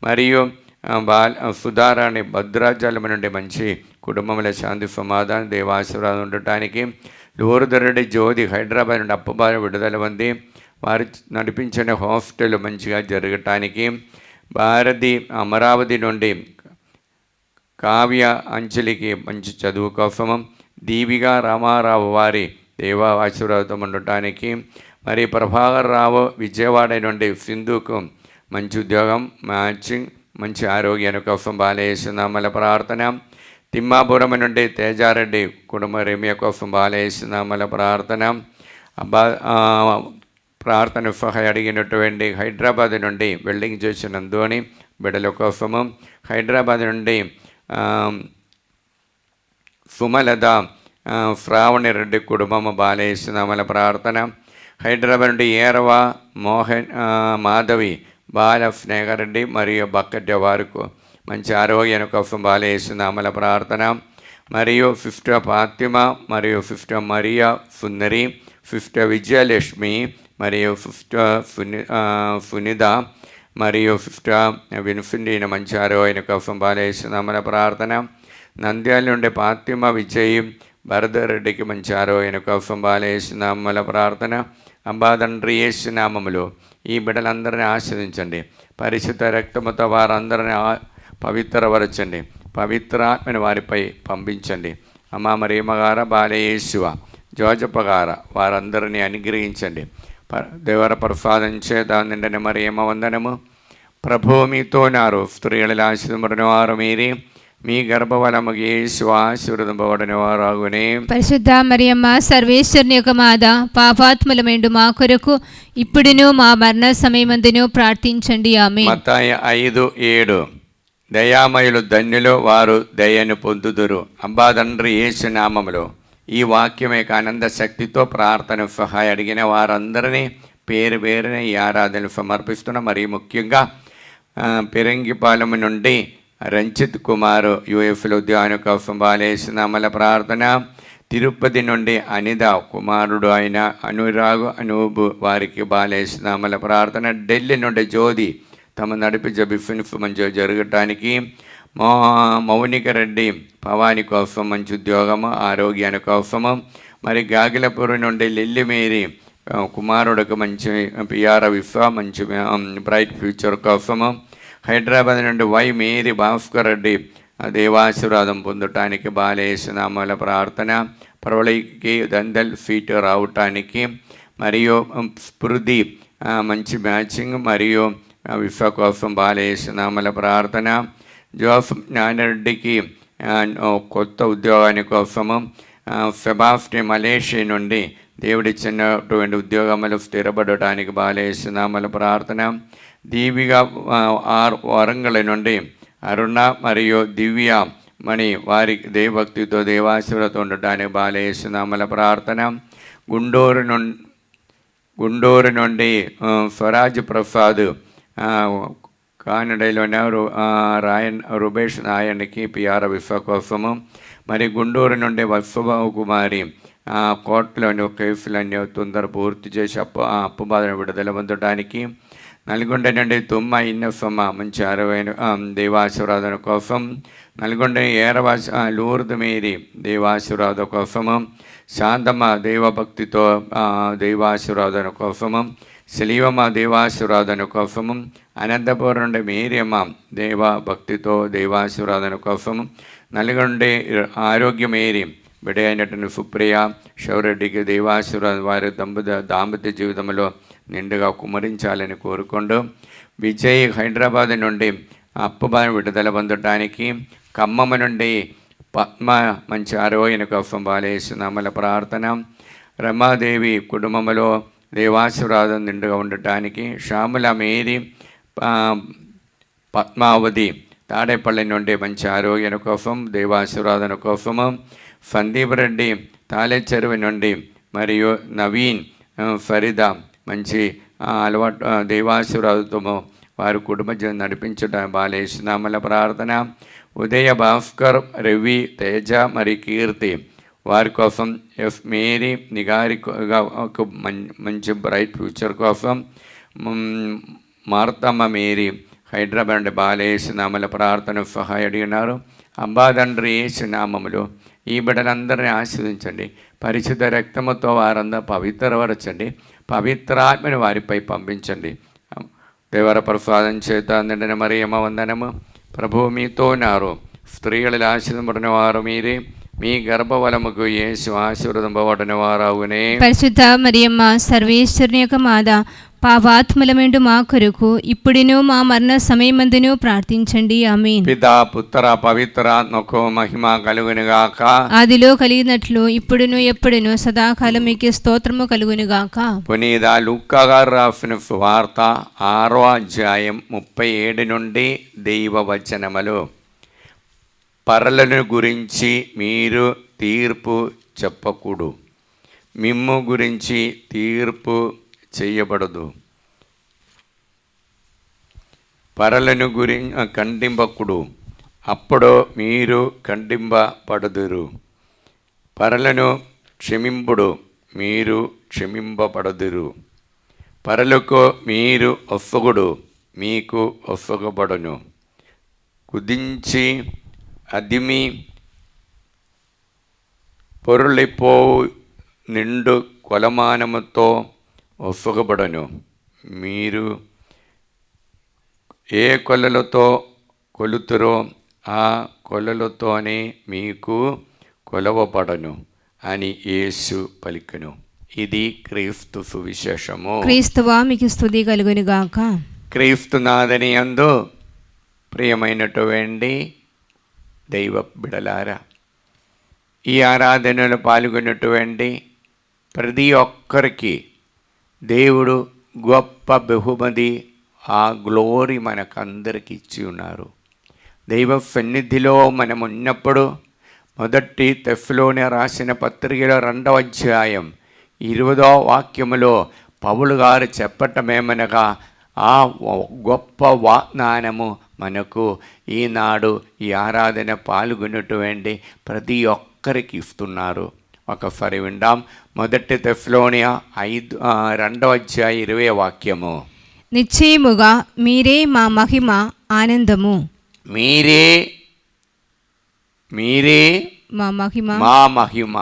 మరియు సుధారాణి భద్రాచలం నుండి మంచి కుటుంబంలో శాంతి సమాధానం దేవాశీర్వాదం ఉండటానికి, లూర్ధరెడ్డి జ్యోతి హైదరాబాద్ నుండి అప్పుబాటు విడుదల పొంది వారు నడిపించిన హాస్టల్ మంచిగా జరగటానికి, భారతి అమరావతి నుండి కావ్య అంజలికి మంచి చదువు కోసము, దీవిగా రామారావు వారి దేవా ఆశీర్వాదం ఉండటానికి, మరి ప్రభాకర్ రావు విజయవాడ నుండి సింధుకు మంచి ఉద్యోగం మ్యాచింగ్ మంచి ఆరోగ్యాన్ని కోసం బాలేసునామల ప్రార్థన. తిమ్మాపురం నుండి తేజారెడ్డి కుటుంబ రమ్య కోసం బాలేసునామల ప్రార్థన. ప్రార్థన సహాయం అడిగినటువంటి హైదరాబాద్ నుండి వెల్డింగ్ చేసిన ధోని బిడ్డల కోసము, హైదరాబాద్ నుండి సుమలత శ్రావణి రెడ్డి కుటుంబము బాలేసునామల ప్రార్థన. హైదరాబాద్ నుండి ఏరవ మోహన్ మాధవి బాల స్నేహారెడ్డి మరియు బక్కట వారికి మంచి ఆరోగ్యం కోసం బాలేసునామల ప్రార్థన. మరియు సిస్టర్ ఫాతిమ మరియు సిస్టర్ మరియా సుందరి, సిస్టర్ విజయలక్ష్మి మరియు సిస్టర్ సునిత మరియు సిస్టర్ విన్ఫిండిన మంచి ఆరోగ్యం కోసం బాలేసునామల ప్రార్థన. నంద్యాల నుండి ఫాతిమ విజయ్ భరతరెడ్డికి మంచి ఆరోగ్యం కోసం బాలేసునామల ప్రార్థన. అంబాదండ్రి యేసు నామములో ఈ బిడ్డలందరినీ ఆశ్రయించండి, పరిశుద్ధ రక్తముతో వారందరినీ పవిత్రపరచండి, పవిత్రాత్మని వారిపై పంపించండి. అమ్మ మరియమ్మగార బాలయేసువ జోజప్పగార వారందరినీ అనుగ్రహించండి. దేవర ప్రసాదించే దాని నిండని మరియమ్మ వందనము. ప్రభువు మీతో నారు, స్త్రీలలో ఆశీర్వదింపబడిన వారు మీరే, మీ గర్భఫలము యేసు ఆశీర్వదింపబడిన వారాగునే. పరిశుద్ధ మరియమ్మ సర్వేశ్వరుని యొక్క మాత, పాపాత్ములమైండు మా కొరకు ఇప్పుడును మా మరణ సమయమందును ప్రార్థించండి. ఆమేన్. మత్తయి 5:7 దయామయులు ధన్యులు, వారు దయను పొందుదురు. అబ్బా తండ్రి యేసు నామములో ఈ వాక్యమే ఆనంద శక్తితో ప్రార్థన సహాయం అడిగిన వారందరినీ పేరు పేరున ఈ ఆరాధనలు సమర్పిస్తున్న, మరియు ముఖ్యంగా పెరంగిపాలెం నుండి రంజిత్ కుమారు యూఎఫ్లో ఉద్యాన కోసం బాలేసునామల ప్రార్థన. తిరుపతి నుండి అనిత కుమారుడు అయిన అనురాగు అనూబు వారికి బాలేసునామల ప్రార్థన. ఢిల్లీ నుండి జ్యోతి తమ నడిపించే బిఫిన్స్ మంచిగా జరగటానికి, మౌనిక రెడ్డి భవాని కోసం మంచి ఉద్యోగము ఆరోగ్యాని కోసము, మరి గాగిలపురం నుండి లిల్లి మేరీ కుమారుడికి మంచి పిఆర్ విశ్వ మంచి బ్రైట్ ఫ్యూచర్ కోసము, హైదరాబాద్ నుండి వై మేరీ భాస్కర్ రెడ్డి దేవాశీర్వాదం పొందటానికి బాలేసునామల ప్రార్థన. ప్రవళికి దందల్ సీట్ రావటానికి, మరియు స్మృతి మంచి మ్యాచింగ్ మరియు విశ్వ కోసం బాలేసునామల ప్రార్థన. జోసఫ్ జ్ఞానరెడ్డికి కొత్త ఉద్యోగాని కోసము, సెబాస్టిన్ మలేషియా నుండి దేవుడిచ్చినటువంటి ఉద్యోగములు స్థిరపడటానికి బాలేసునామల ప్రార్థన. దీవిగా వరంగల్ నుండి అరుణ మరియు దివ్య మణి వారి దేవభక్తితో దేవాశీర్వాదం ఉండటానికి బాలేసునామల ప్రార్థన. గుంటూరు నుండి స్వరాజ్ ప్రసాద్, కానడలోనే రుబేష్ నాయనికి పిఆర్ విశ్వ కోసము, మరి గుంటూరు నుండి వత్సబాబు కుమారి కోర్టులోని కేసులన్నీ తొందర పూర్తి చేసి అప్పు బాధను విడుదల పొందడానికి, నల్గొండ నుండి తుమ్మ ఇన్నసమ్మ మంచి అరవైన దేవాశీర్వాదన కోసం, నల్గొండ లూర్ద్ మేరీ దేవాశీర్వాద కోసము, శాంతమ్మ దేవభక్తితో దైవాశీర్వాదన కోసము, శిలీవమ్మ దేవాశీర్వాదన కోసము, అనంతపురం నుండి మేరియమ్మ దేవభక్తితో దైవాశీర్వాదన కోసము, నల్గొండ ఆరోగ్యమేరి బిడ్డ అయినటువంటి సుప్రియ శౌరెడ్డికి దేవాశీర్వాదం వారి దాంపత్య జీవితంలో నిండుగా కుమరించాలని కోరుకుంటూ, విజయ్ హైదరాబాద్ నుండి అప్పుబాను విడుదల పొందడానికి, ఖమ్మం నుండి పద్మ మంచి ఆరోగ్యం కోసం బాలేస్తున్నామల ప్రార్థన, రమాదేవి కుటుంబంలో దేవాశీర్వాదం నిండుగా ఉండటానికి, శ్యామల మేరీ పద్మావతి తాడేపల్లి నుండి మంచి ఆరోగ్యం కోసం దేవాశీర్వాదన కోసము, సందీప్ రెడ్డి తాళేచెరువు నుండి మరియు నవీన్ ఫరీదా మంచి అలవాటు దేవాశీర్వాదంతో వారి కుటుంబ జీవనం నడిపించడం బాలేస్తున్నామల ప్రార్థన, ఉదయ భాస్కర్, రవి, తేజ మరియు కీర్తి వారి కోసం, ఎఫ్ మేరీ నిగారి మంచి బ్రైట్ ఫ్యూచర్ కోసం, మార్తమ్మ మేరీ హైదరాబాద్ నుండి బాలేస్తున్నామల ప్రార్థన సహాయ అడిగినారు. అంబాదండ్రి యేసునామములో ఈ బిడ్డలందరినీ ఆశీర్వదించండి, పరిశుద్ధ రక్తముతో వారందరూ పవిత్రపరచండి, పవిత్రాత్మని వారిపై పంపించండి. దేవర ప్రసాదం చేత నిండిన మరియమ్మ వందనము, ప్రభువు మీతో ఉన్నారు, స్త్రీలలో ఆశీర్వదింపబడిన వారు మీరే, మీ గర్భఫలముకు యేసు ఆశీర్వదింపబడిన వారవునే. పరిశుద్ధ మరియమ్మ సర్వేశ్వరుని యొక్క మాత, పాపాత్ములమైండు మా కొరకు ఇప్పుడును మా మరణ సమయమందును ప్రార్థించండి. ఆమేన్. పితా పుత్ర పవిత్రాత్మకు మహిమ కలుగునుగాక. ఆదిలో కలిగినట్లు ఇప్పుడును ఎప్పుడును సదాకాలం మీకు స్తోత్రము కలుగునుగాక. పునీత లూకా గారు రాసిన సువార్త 6వ అధ్యాయం 37 నుండి దైవ వచనములు. పరలను గురించి మీరు తీర్పు చెప్పకూడదు, మిమ్ము గురించి తీర్పు చేయబడదు. పరలను ఖండింపకుడు, అప్పుడు మీరు ఖండింపబడదురు. పరలను క్షమింపుడు, మీరు క్షమింపబడదురు. పరలకు మీరు ఒఫగుడు, మీకు ఒఫగబడును. కుదించి అదిమి పొరులిపోవు నిండు కొలమానముతో ఒఫగబడను. మీరు ఏ కొలలతో కొలుతురో ఆ కొలలతోనే మీకు కొలవబడను అని యేసు పలికెను. ఇది క్రీస్తు సువిశేషము. క్రీస్తువా మీకు స్తుతి కలుగునుగాక. క్రీస్తునాథని యందు ప్రియమైనటువంటి దైవ బిడలారా, ఈ ఆరాధనలో పాల్గొన్నటువంటి ప్రతి ఒక్కరికి దేవుడు గొప్ప బహుమతి, ఆ గ్లోరీ మనకందరికి ఇచ్చి ఉన్నారు. దైవ సన్నిధిలో మనం ఉన్నప్పుడు మొదటి తెస్సలోనియ రాసిన పత్రికలో 2వ అధ్యాయం 20వ వాక్యములో పౌలు గారు చెప్పటమేమనగా, ఆ గొప్ప వాగ్దానము మనకు ఈనాడు ఈ ఆరాధన పాల్గొన్నటువంటి ప్రతి ఒక్కరికి ఇస్తున్నారు. ఒకసారి విందాం. మొదటి తెస్సలోనియ 2వ అధ్యాయం 20వ వాక్యము. నిశ్చయముగా మీరే మా మహిమ ఆనందము. మీరే మా మహిమ,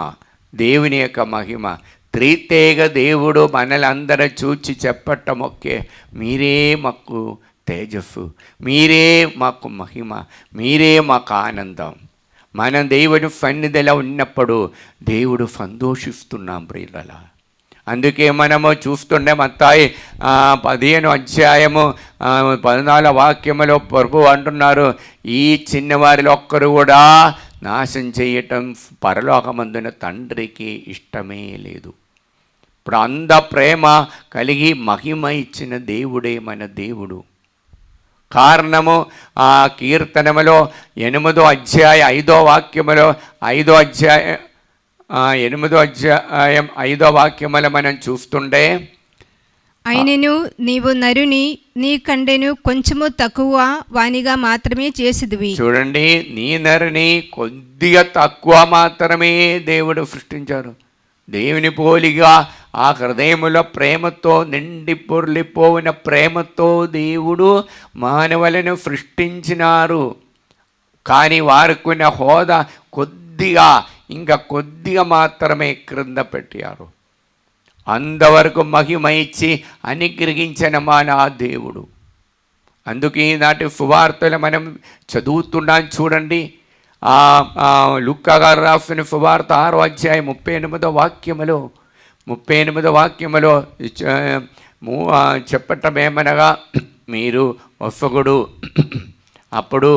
దేవుని యొక్క మహిమ. త్రితేగ దేవుడు మనలందరూ చూచి చెప్పటం ఒకే, మీరే మాకు తేజస్సు, మీరే మాకు మహిమ, మీరే మాకు ఆనందం. మనం దేవుని సన్నిధిలో ఉన్నప్పుడు దేవుడు సంతోషిస్తున్నాం ప్రియులలా. అందుకే మనము చూస్తుండే మత్తాయి 15వ అధ్యాయము 14వ వాక్యములో ప్రభు అంటున్నారు, ఈ చిన్నవారిలో ఒక్కరు కూడా నాశనం చేయటం పరలోకమందున తండ్రికి ఇష్టమే లేదు. ఇప్పుడు అంత ప్రేమ కలిగి మహిమ ఇచ్చిన దేవుడే మన దేవుడు. కారణము ఆ కీర్తనములో 8వ అధ్యాయం 5వ వాక్యములో 5వ అధ్యాయం 8వ అధ్యాయం 5వ వాక్యముల మనం చూస్తుండే, అయినను నీవు నరుని నీ కండెను కొంచెము తక్కువ వానిగా మాత్రమే చేసిదివి. చూడండి, నీ నరుని కొద్దిగా తక్కువ మాత్రమే దేవుడు సృష్టించారు. దేవుని పోలిగా ఆ హృదయములో ప్రేమతో నిండి పొర్లిపోయిన ప్రేమతో దేవుడు మానవులను సృష్టించినారు. కానీ వారికున్న హోదా కొద్దిగా, ఇంకా కొద్దిగా మాత్రమే క్రింద పెట్టారు. అంతవరకు మహిమ ఇచ్చి అనుగ్రహించిన మన దేవుడు. అందుకే ఈనాటి సువార్తలు మనం చదువుతున్నాం. చూడండి, లూకా గారు రాసిన సువార్త 6వ అధ్యాయం 38వ వాక్యములో చెప్పటం ఏమనగా, మీరు ఒసగుడు. అప్పుడు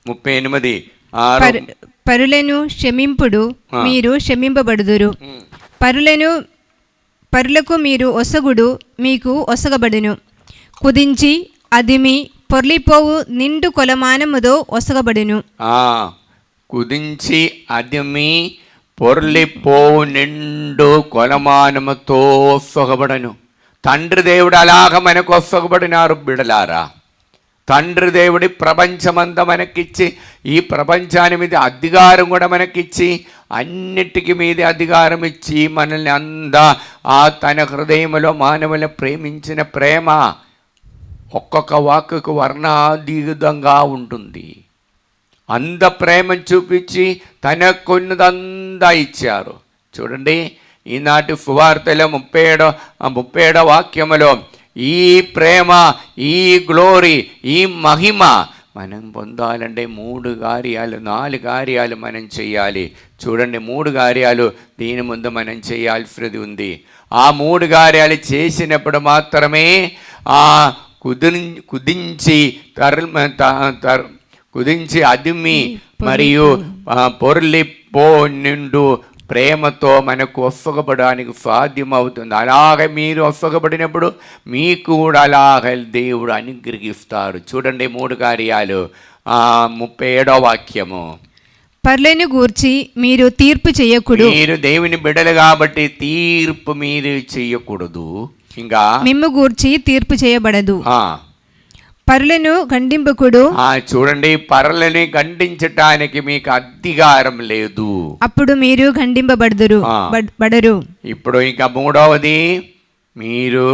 38:6 పరులను క్షమింపుడు, మీరు క్షమింపబడుదురు. పరులకు మీరు ఒసగుడు, మీకు ఒసగబడును. కుదించి అదిమి పొర్లిపోవు నిండు కొలమానముతో ఒసగబడును. కుదించి అదిమి పొర్లిపోవు నిండు కొలమానముతో ఒసగబడను. తండ్రి దేవుడు అలాగ మనకు ఒసగబడినారు బిడలారా. తండ్రి దేవుడి ప్రపంచమంతా మనకిచ్చి, ఈ ప్రపంచాన్ని మీద అధికారం కూడా మనకిచ్చి, అన్నిటికీ మీద అధికారం ఇచ్చి మనల్ని తన హృదయంలో మానవులను ప్రేమించిన ప్రేమ ఒక్కొక్క వాక్కుకు వర్ణాతీతంగా ఉంటుంది. అంత ప్రేమను చూపించి తనకున్నదంతా ఇచ్చారు. చూడండి, ఈనాటి సువార్తలో 37వ వాక్యములో ఈ ప్రేమ, ఈ గ్లోరీ, ఈ మహిమ మనం పొందాలంటే 3 కార్యాలు 4 కార్యాలు మనం చేయాలి. చూడండి, 3 కార్యాలు దీని ముందు మనం చేయాల్సినది ఉంది. ఆ 3 కార్యాలు చేసినప్పుడు మాత్రమే కుదించి అదిమి మరియు పొర్లిపో నిండు ప్రేమతో మనకు ఒసగబడడానికి సాధ్యమవుతుంది. అలాగే మీరు ఒసగబడినప్పుడు మీకు కూడా అలాగ దేవుడు అనుగ్రహిస్తారు. చూడండి, 3 కార్యాలు. 37వ వాక్యము, పర్లేను గూర్చి మీరు తీర్పు చేయకూడదు. మీరు దేవుని బిడ్డలు కాబట్టి తీర్పు మీరు చేయకూడదు. ఇంకా మిమ్ము గూర్చి తీర్పు చేయబడదు. పరులను ఖండింపకుడు. చూడండి, పరులని ఖండించటానికి మీకు అధికారం లేదు. అప్పుడు మీరు ఖండింపబడదురు బడరు. ఇప్పుడు ఇంకా 3వది, మీరు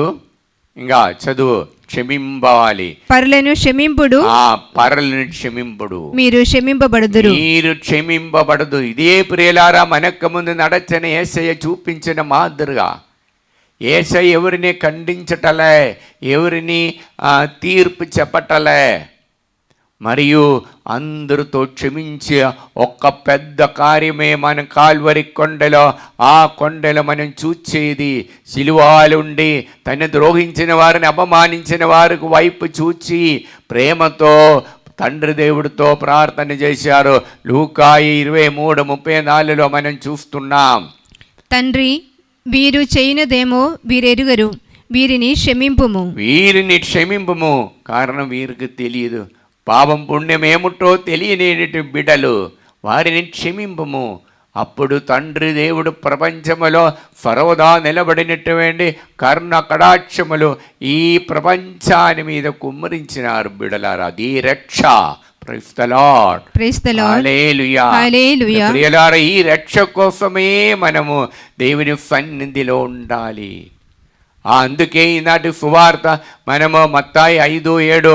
ఇంకా చదువు, క్షమింపాలి. పరులను క్షమింపుడు. పరులను క్షమింపుడు, మీరు క్షమింపబడదురు. మీరు క్షమింపబడదు. ఇదే ప్రియులారా, మనకు ముందు నడచని యేసయ్య చూపించిన మాదిరిగా. యేసయ్య ఎవరిని ఖండించటలే, ఎవరిని తీర్పు చెప్పటలే, మరియు అందరితో క్షమించి ఒక్క పెద్ద కార్యమే మన కాల్వరి కొండలో, ఆ కొండలో మనం చూచేది. సిలువలుండి తను ద్రోహించిన వారిని, అవమానించిన వారికి వైపు చూచి ప్రేమతో తండ్రి దేవుడితో ప్రార్థన చేశారు. లూకా 23:34లో మనం చూస్తున్నాం. తండ్రి, వీరు చేయనదేమో వీరెరుగరు, వీరిని క్షమింపుము. కారణం వీరికి తెలియదు. పాపం పుణ్యం ఏముటో తెలియని బిడ్డలు, వారిని క్షమింపుము. అప్పుడు తండ్రి దేవుడు ప్రపంచములో సర్వదా నిలబడినటువంటి కరుణ కటాక్షములు ఈ ప్రపంచాన్ని మీద కుమ్మరించినారు బిడలారా. అది రక్ష. Praise the lord. హల్లెలూయా. ప్రియలారా, ఈ రక్ష కోసమే మనము దేవుని సన్నిధిలో ఉండాలి. అందుకే ఈనాటి సువార్త మనము మత్తాయి 5:7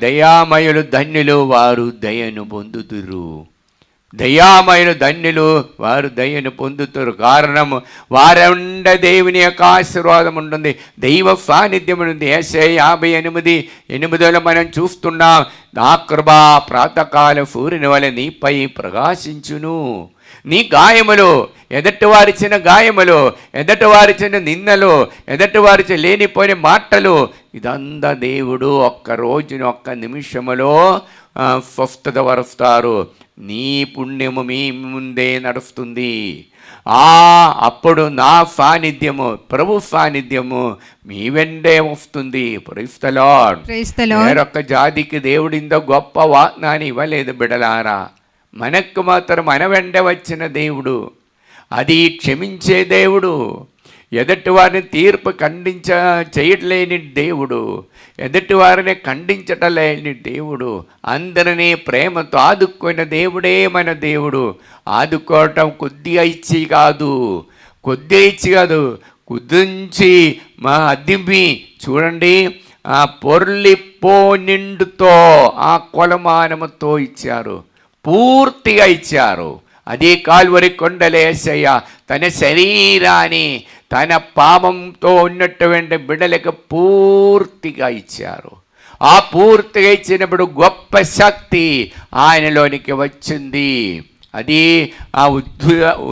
దయామయులు ధన్యులు, వారు దయను పొందుతురు. దయామయులు ధన్యులు, వారు దయను పొందుతారు. కారణము వారండ దేవుని యొక్క ఆశీర్వాదం ఉంటుంది, దైవ సాన్నిధ్యం ఉంటుంది. యెషయా 58:8లో మనం చూస్తున్నాం, నా కృప ప్రాతకాల సూర్యుని వలె నీపై ప్రకాశించును. నీ గాయములు, ఎదటివారిచిన గాయములు, ఎదటివారిచిన నిందలు, ఎదటివారిచిన లేనిపోయిన మాటలు, ఇదంతా దేవుడు ఒక్క రోజున ఒక్క నిమిషములో స్వస్థత వరుస్తారు. నీ పుణ్యము మీ ముందే నడుస్తుంది. అప్పుడు నా సాన్నిధ్యము, ప్రభు సాన్నిధ్యము మీ వెంటే వస్తుంది. Praise the lord. వేరొక్క జాతికి దేవుడు ఇంత గొప్ప వాగ్దానం ఇవ్వలేదు బిడలారా. మనకు మాత్రం మన వెంట వచ్చిన దేవుడు అది క్షమించే దేవుడు, ఎదుటి వారిని తీర్పు చేయట్లేని దేవుడు, ఎదుటి వారిని ఖండించటలేని దేవుడు, అందరినీ ప్రేమతో ఆదుకున్న దేవుడే మన దేవుడు. ఆదుకోవటం కొద్దిగా ఇచ్చి కాదు, కుదించి మా అద్దింపి చూడండి, ఆ పొర్లిపో నిండుతో ఆ కొలమానముతో ఇచ్చారు, పూర్తిగా ఇచ్చారు. అది కాల్వరి కొండలే యేసయ్య తన శరీరాన్ని తన పాపంతో ఉన్నటువంటి బిడ్డలకు పూర్తిగా ఇచ్చారు. ఆ పూర్తిగా ఇచ్చినప్పుడు గొప్ప శక్తి ఆయనలోనికి వచ్చింది. అది ఆ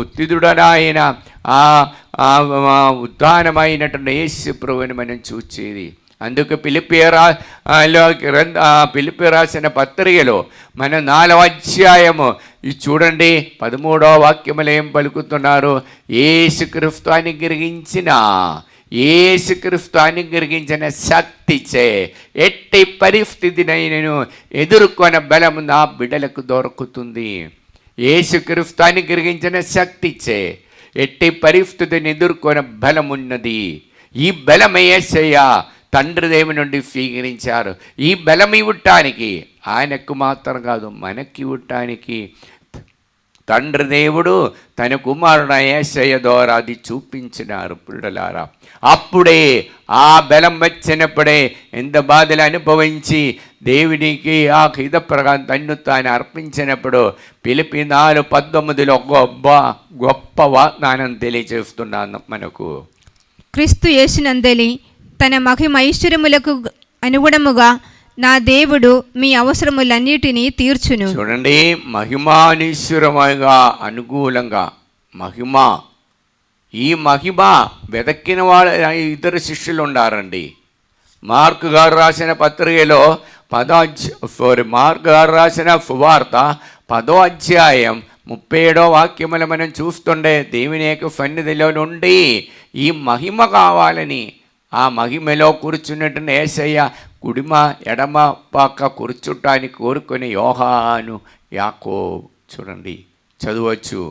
ఉత్థితుడైన ఆ ఉద్ధానమైనటువంటి యేసు ప్రభువుని మనం చూచేది. అందుకు ఫిలిప్పీ రాసిన పత్రికలో మన 4వ అధ్యాయము ఇది చూడండి, 13వ వాక్యములు ఏం పలుకుతున్నారు? యేసుక్రీస్తు అనుగ్రహించిన శక్తిచే ఎట్టి పరిస్థితినైనను ఎదుర్కొన్న బలము నా బిడ్డలకు దొరుకుతుంది. యేసుక్రీస్తు అనుగ్రహించిన శక్తిచే ఎట్టి పరిస్థితిని ఎదుర్కొన్న బలమున్నది. ఈ బలమే యేసయ్య తండ్రి దేవుని నుండి స్వీకరించారు. ఈ బలం ఇవ్వటానికి ఆయనకు మాత్రం కాదు, మనకి ఇవ్వటానికి తండ్రి దేవుడు తన కుమారుడు యేసయ్య ద్వారా అది చూపించినారు పిల్లలారా. అప్పుడే ఆ బలం వచ్చినప్పుడే ఎంత బాధలు అనుభవించి దేవునికి ఆ హిత ప్రకారం తన్ను తాను అర్పించినప్పుడు ఫిలిప్పీ 4:19 గొప్ప వాగ్దానం తెలియజేస్తున్నాను మనకు. క్రీస్తు యేసునందలి తన మహిమ ఐశ్వర్యములకు అనుగుణముగా నా దేవుడు మీ అవసరములన్నిటినీ తీర్చును. చూడండి, మహిమానీశ్వరముగా అనుకూలంగా మహిమ. ఈ మహిమ వెదక్కిన వాళ్ళ 2 శిష్యులు ఉండారండి. మార్కు గారు రాసిన పత్రికలో మార్కు గారు రాసిన సువార్త 10వ అధ్యాయం 37వ వాక్యములు మనం చూస్తుండే, దేవుని యొక్క సన్నిధిలో నుండి ఈ మహిమ కావాలని ఆ మహిమలో కూర్చున్నట్టు యేసయ్య కుడిమ ఎడమ పక్క కూర్చుంటానికి కోరుకునే యోహాను యాకోబు చూడండి, చదవచ్చు.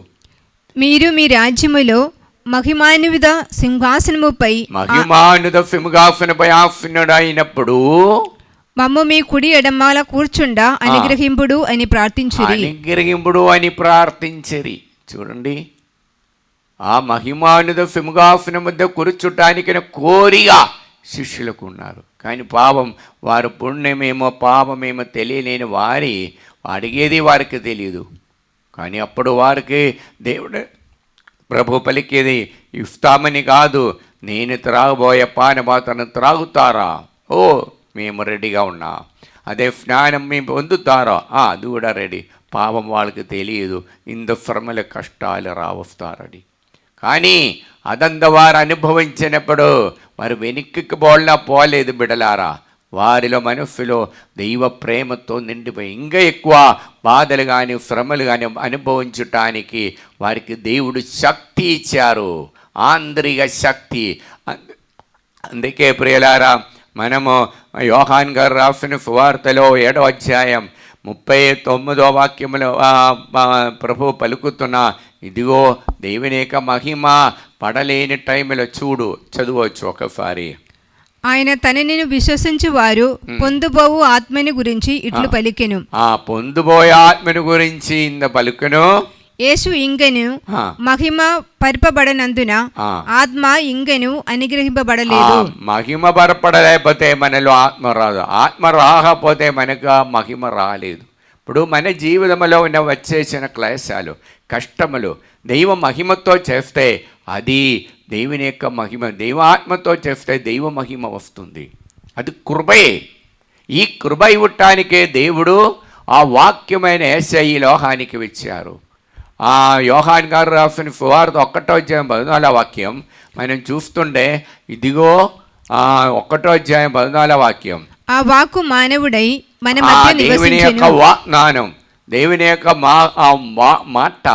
మీరు మీ రాజ్యములో మహిమాన్విత సింహాసనముపై ఆసీనుడైనప్పుడు మమ్ము మీ కుడి ఎడమాల కూర్చుండా అనుగ్రహింపుడు అని ప్రార్థించిరి. చూడండి, ఆ మహిమానుద సింహాసనం వద్ద కూర్చుంటానికి కోరిగా శిష్యులకు ఉన్నారు. కానీ వారు పుణ్యమేమో పాపమేమో తెలియలేని వారి అడిగేది వారికి తెలియదు. కానీ అప్పుడు వారికి దేవుడు ప్రభు పలికేది ఇస్తామని కాదు, నేను త్రాగబోయే పానపాత్రను త్రాగుతారా? ఓ మేము రెడీగా ఉన్నా. అదే స్నానం మేము పొందుతారా? అది కూడా రెడీ. పాపం వాళ్ళకి తెలియదు, ఇంత శ్రమల కష్టాలు రావస్తారని. కానీ అదంతా వారు అనుభవించినప్పుడు వారు వెనక్కి పోలేదు బిడలారా. వారిలో మనస్సులో దైవ ప్రేమతో నిండిపోయి ఇంకా ఎక్కువ బాధలు కానీ శ్రమలు కానీ అనుభవించటానికి వారికి దేవుడు శక్తి ఇచ్చారు, ఆంతరిక శక్తి. అందుకే ప్రియులారా, మనము యోహాన్ గారు రాసిన సువార్తలో 7వ అధ్యాయం 39వ వాక్యములో ప్రభు పలుకుతున్న, ఇదిగో దేవుని యొక్క మహిమ పడలేని టైంలో చూడు, చదవచ్చు ఒకసారి. ఆయన తనని విశ్వసించు వారు పొందుబోవు ఆత్మని గురించి ఇట్లు పలికెను. పొందుబోయే ఆత్మని గురించి ఇంద పలుకెను. యేసు ఇంగను మహిమ పరిపబడనందున ఆత్మ ఇంగను అనుగ్రహింపబడలేదు. మహిమ పరపడలేకపోతే మనలో ఆత్మ రాదు, ఆత్మ రాకపోతే మనకు మహిమ రాలేదు. ఇప్పుడు మన జీవితంలో ఉన్న వచ్చేసిన క్లేశాలు కష్టములు దైవ మహిమతో చేస్తే అది దేవుని యొక్క మహిమ, దైవాత్మతో చేస్తే దైవ మహిమ వస్తుంది. అది కృపే. ఈ కృప ఇవ్వటానికే దేవుడు ఆ వాక్యమైన యేసయ్య ఈ లోకానికి వచ్చారు. ఆ యోహాన్ గారు రాసిన సువార్త 1వ అధ్యాయం 14వ వాక్యం మనం చూస్తుండే, ఇదిగో 1వ అధ్యాయం 14వ వాక్యం. ఆ వాక్కు మానవుడై మన మధ్య దేవుని యొక్క వాగ్దానం, దేవుని యొక్క మాట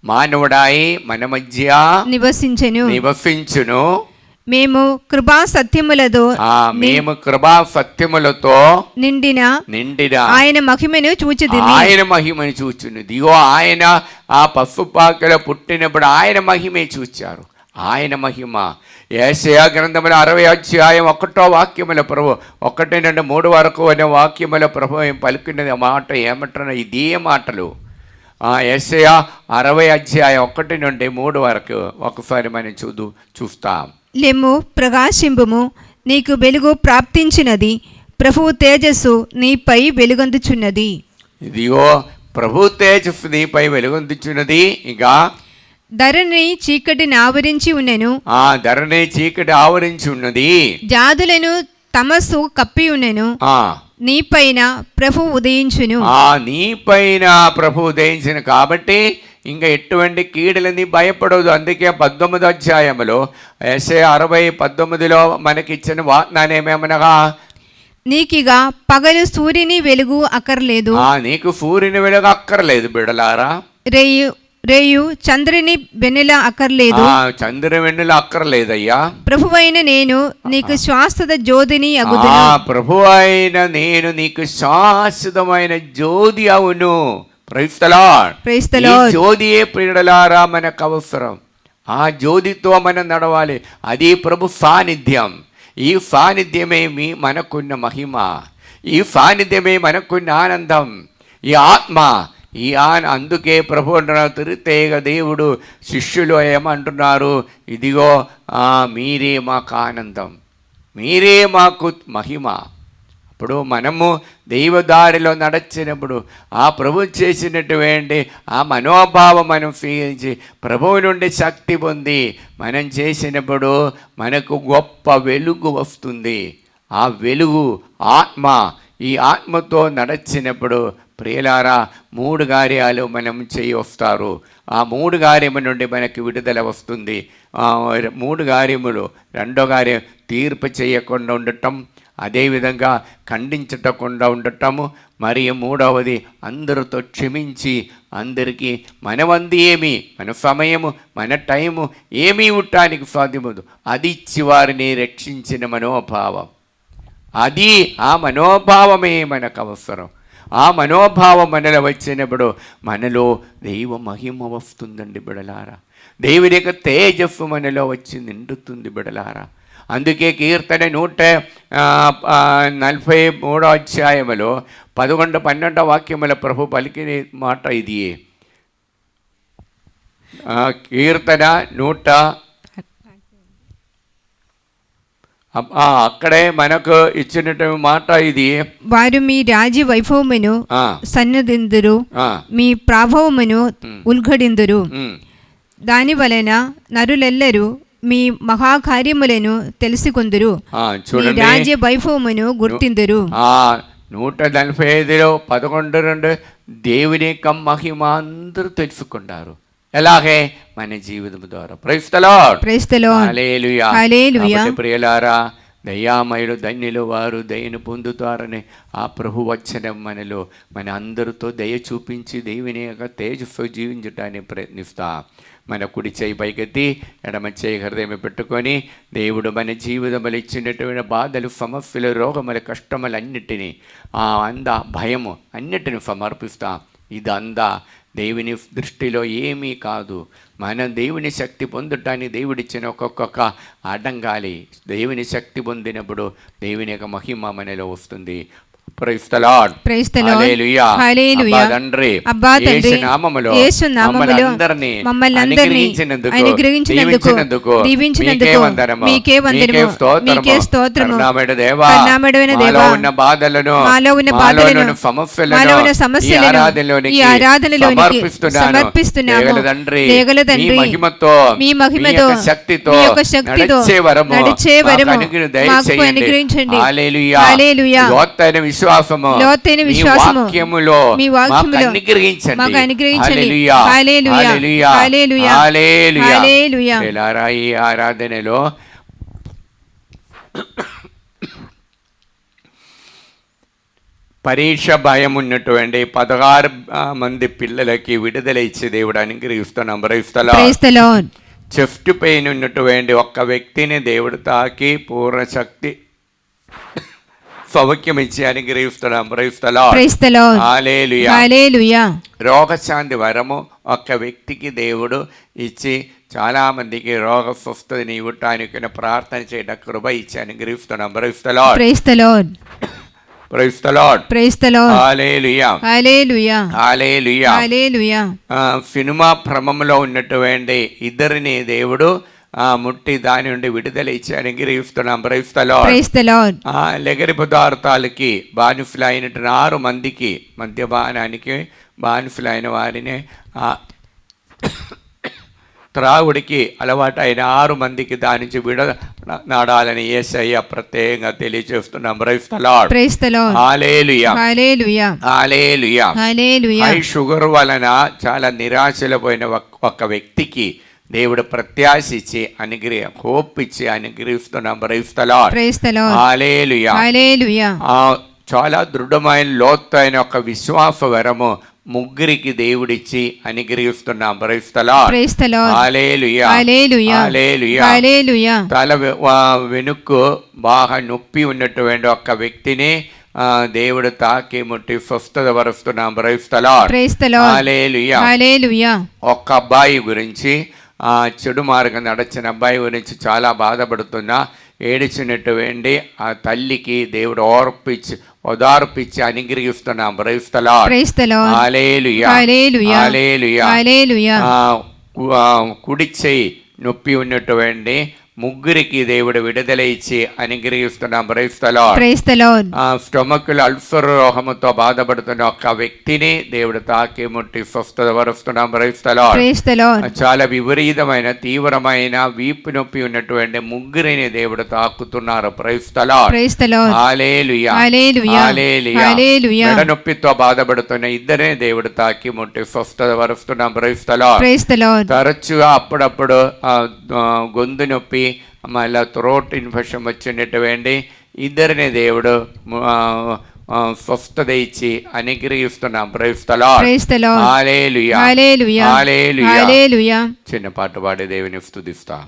మానవుడాయి మన మధ్య నివసించును. మేము కృపా సత్యములతో మేము కృపా సత్యములతో నిండిన ఆయన మహిమను చూచుదిమి. ఆయన మహిమను చూచున్నది. ఇగో ఆయన ఆ పసుపాకలో పుట్టినప్పుడు ఆయన మహిమే చూచారు. ఆయన మహిమ యెషయా గ్రంథముల 60 అధ్యాయం 1వ వాక్యముల ప్రభు 1 నుండి 3 వరకు అనే వాక్యముల ప్రభు ఏం పలుకున్నది ఆ మాట ఏమంటున్నా ఇదే మాటలు. యెషయా 60 అధ్యాయం 1 నుండి 3 వరకు ఒకసారి మనం చూస్తాం. లెమ్ము ప్రకాశింపుము, నీకు వెలుగు ప్రాప్తించినది, ప్రభువు తేజస్సు నీపై వెలుగొందుచున్నది. ఇదిగో ప్రభు తేజస్సు నీపై వెలుగొందుచున్నది. ఇక ధరణి చీకటిని ఆవరించి ఉన్నెను, ధరణి చీకటి ఆవరించి ఉన్నది, జాతులను తమస్సు కప్పి ఉన్నెను, నీపైన ప్రభు ఉదయించును. నీపైన ప్రభు ఉదయించును కాబట్టి ఇంకా ఎటువంటి కీడులని భయపడదు. అందుకే 19వ అధ్యాయంలో యెషయా 60:19లో మనకిచ్చిన వాగ్దానమేమనగా, నీకిగా పగలు సూర్యుని వెలుగు అక్కర్లేదు. నీకు సూర్యుని వెలుగు అక్కర్లేదు బిడలారా. రేయు చంద్రుని వెన్నెల అక్కర్లేదు. చంద్రుని వెన్నెల అక్కర్లేదయ్యా. ప్రభువైన నేను నీకు శాశ్వత జ్యోతిని అగుదును. ప్రభువైన నేను నీకు శాశ్వతమైన జ్యోతి అవును. Praise the lord. Praise the lord. జ్యోతియే ప్రియులారా మనకు అవసరం. ఆ జ్యోతితో మనం నడవాలి. అది ప్రభు సాన్నిధ్యం. ఈ సాన్నిధ్యమే మనకున్న మహిమ, ఈ సాన్నిధ్యమే మనకున్న ఆనందం, ఈ ఆత్మ. అందుకే ప్రభు అంటున్నారు, తిరుతేగ దేవుడు శిష్యులు ఏమంటున్నారు, ఇదిగో మీరే మాకు ఆనందం, మీరే మాకు మహిమ. అప్పుడు మనము దైవదారిలో నడిచినప్పుడు ఆ ప్రభు చేసినటువంటి ఆ మనోభావం మనం స్వీకరించి ప్రభువు నుండి శక్తి పొంది మనం చేసినప్పుడు మనకు గొప్ప వెలుగు వస్తుంది. ఆ వెలుగు ఆత్మ. ఈ ఆత్మతో నడిచినప్పుడు ప్రియులారా 3 కార్యాలు మనం వస్తారు. ఆ 3 కార్యము నుండి మనకి విడుదల వస్తుంది. 3 కార్యములు. 2వ కార్యం తీర్పు చేయకుండా ఉండటం, అదేవిధంగా ఖండించకుండా ఉండటము, మరియు 3వది అందరితో క్షమించి అందరికీ మనవంది ఏమి, మన సమయము, మన టైము ఏమీ ఉండటానికి సాధ్యమదు. అది ఇచ్చి వారిని రక్షించిన మనోభావం. అది ఆ మనోభావమే మనకు అవసరం. ఆ మనోభావం మనలో వచ్చినప్పుడు మనలో దైవ మహిమ వస్తుందండి బిడలారా. దేవుని యొక్క తేజస్సు మనలో వచ్చి నిండుతుంది బిడలారా. అందుకే కీర్తన 143వ అధ్యాయములో 11, 12 వాక్యముల ప్రభు పలికిన మాట ఇది. కీర్తన 100 అక్కడే మనకు ఇచ్చినటువంటి మాట ఇది. వారు మీ రాజ్య వైభవమును సన్నదిందురు, మీ ప్రభావమును ఉల్ఘడిందురు. దాని వలన నరులెల్లరూ మీ మహాకార్యములను తెలుసుకొందురు, మీ రాజ్య వైభవమును గుర్తిందురు. 145లో 11 దేవుని యొక్క మహిమ అందరూ తెలుసుకున్నారు. ఎలాగే మన జీవితం ద్వారా. Praise the lord. Praise the lord. Hallelujah. Hallelujah. ప్రియులారా, దయామయులు ధన్యులు వారు దయను పొందుతారని ఆ ప్రభు వచనం మనలో మన అందరితో దయ చూపించి దేవుని యొక్క తేజస్సు జీవించడానికి ప్రయత్నిస్తా. మన కుడి చేయి పైకెత్తి ఎడమ చేయి హృదయం పెట్టుకొని దేవుడు మన జీవితంలో ఇచ్చినటువంటి బాధలు, సమస్యలు, రోగములు, కష్టములన్నిటినీ భయము అన్నిటిని సమర్పిస్తా. ఇదంతా దేవుని దృష్టిలో ఏమీ కాదు. మనం దేవుని శక్తి పొందటానికి దేవుడిచ్చిన ఒక్కొక్క అడ్డంగాలి. దేవుని శక్తి పొందినప్పుడు దేవుని యొక్క మహిమ మనలో వస్తుంది. Praise the lord. Praise the lord. Hallelujah. Hallelujah. అబ్బా తండ్రి, యేసు నామములో మమ్మల్ని అందరినీ అనుగ్రహించినందుకు దీవించినందుకు మీకే వందనము, మీకే స్తోత్రము. కరుణామయుడైన దేవా, మాలో ఉన్న బాధలను సమస్యలను ఈ ఆరాధనలోనికి సమర్పిస్తున్నాము. దేగల తండ్రి, మీ మహిమతో శక్తితో నడిచే వరము మాకు అనుగ్రహించండి. హల్లెలూయా. హల్లెలూయా. లోతైన విశ్వాసము మీ వాక్యములో మాకు అనుగ్రహించండి. హల్లెలూయా. హల్లెలూయా. హల్లెలూయా. ఈ ఆరాధనలో పరీక్ష భయం ఉన్నటువంటి 16 మంది పిల్లలకి విడుదల ఇచ్చే దేవుడు అనుగ్రహిస్తున్నాం. చెస్ట్ పెయిన్ ఉన్నటువంటి ఒక్క వ్యక్తిని దేవుడు తాకి పూర్ణ శక్తి సౌఖ్యం ఇచ్చి అనుగ్రహిస్తున్నాం. రోగశాంతి వరము ఒక్క వ్యక్తికి దేవుడు ఇచ్చి చాలామందికి రోగ స్వస్థతని ఇవ్వటానికి ప్రార్థన చేయడం కృప ఇచ్చి అనుగ్రహిస్తున్నాం. సినిమా భ్రమంలో ఉన్నటువంటి ఇద్దరిని దేవుడు ముట్టి దాని నుండి విడుదల ఇచ్చి అనుగ్రహిస్తున్నాం. లెగరి పదార్థాలకి బానిసలైన 6 మందికి మద్యపానానికి బానిసలైన వారిని త్రాగుడికి అలవాటైన 6 మందికి దాని నుంచి విడనాడాలని యేసయ్య ప్రత్యేకంగా తెలియజేస్తున్నాం. హై షుగర్ వలన చాలా నిరాశలో పోయిన ఒక వ్యక్తికి దేవుడు ప్రత్యాశ ఇచ్చి హోప్ ఇచ్చి అనుగ్రహిస్తున్నాం. చాలా దృఢమైన లోతైన ఒక విశ్వాస వరము ముగ్గురికి దేవుడిచ్చి అనుగ్రహిస్తున్నాం. తల వెనుక్కు బాగా నొప్పి ఉన్నటువంటి ఒక వ్యక్తిని దేవుడు తాకి ముట్టి స్వస్థత వరుస్తున్నాం. ఒక్క అబ్బాయి గురించి చెడు మార్గం నడిచిన అబ్బాయి గురించి చాలా బాధపడుతున్నా ఏడిచినటువంటి ఆ తల్లికి దేవుడు ఓదార్పిచ్చి అనుగ్రహిస్తున్నాం. కుడి చెయ్యి నొప్పి ఉన్నటువంటి ముగ్గురికి దేవుడు విడుదల ఇచ్చి అనుగ్రహిస్తున్నాం. స్టొమక్ అల్సర్ రోగముతో బాధపడుతున్న ఒక వ్యక్తిని దేవుడు తాకి ముట్టి స్వస్థత వరుస్తున్నాం. చాలా విపరీతమైన తీవ్రమైన వీపు నొప్పి ఉన్నటువంటి ముగ్గురిని దేవుడు తాకుతున్నారు. మెడ నొప్పితో బాధపడుతున్న ఇద్దరిని దేవుడు తాకి ముట్టి స్వస్థత వరుస్తున్నాం. తరచుగా అప్పుడప్పుడు గొంతు నొప్పి మళ్ళీ థ్రోట్ ఇన్ఫెక్షన్ వచ్చినటువంటి ఇద్దరిని దేవుడు స్వస్థత ఇచ్చి అనుగ్రహిస్తున్నాం. చిన్న పాట పాడి దేవుని స్తుతిస్తా.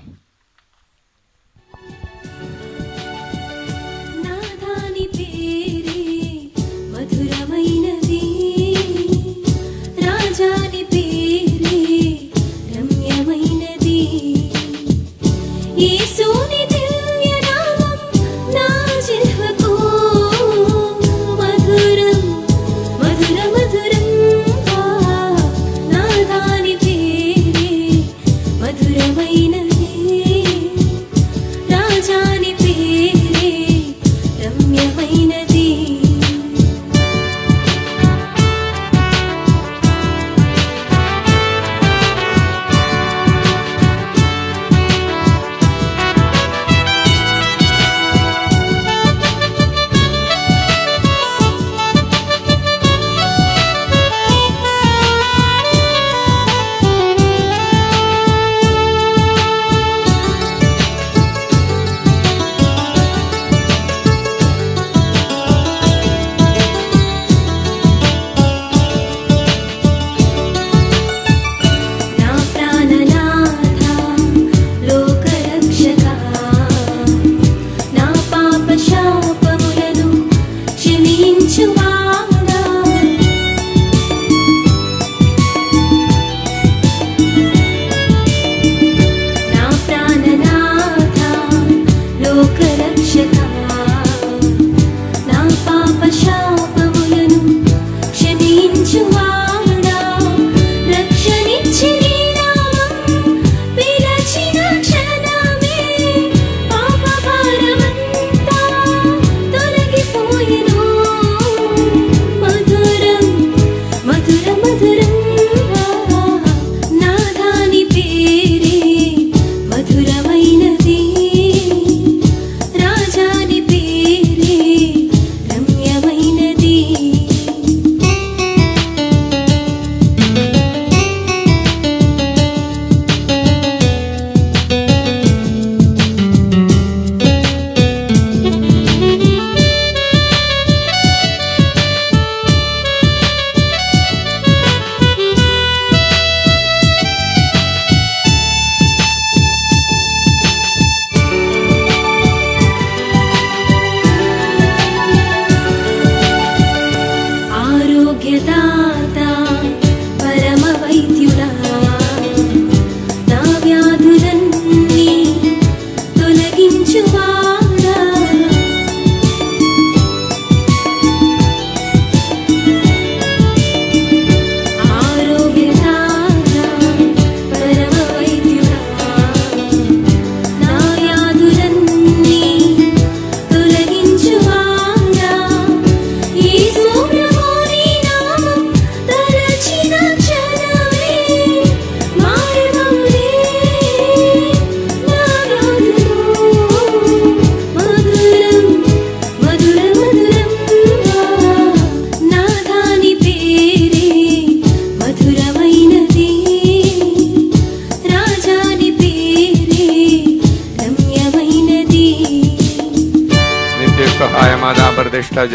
మధురమైనది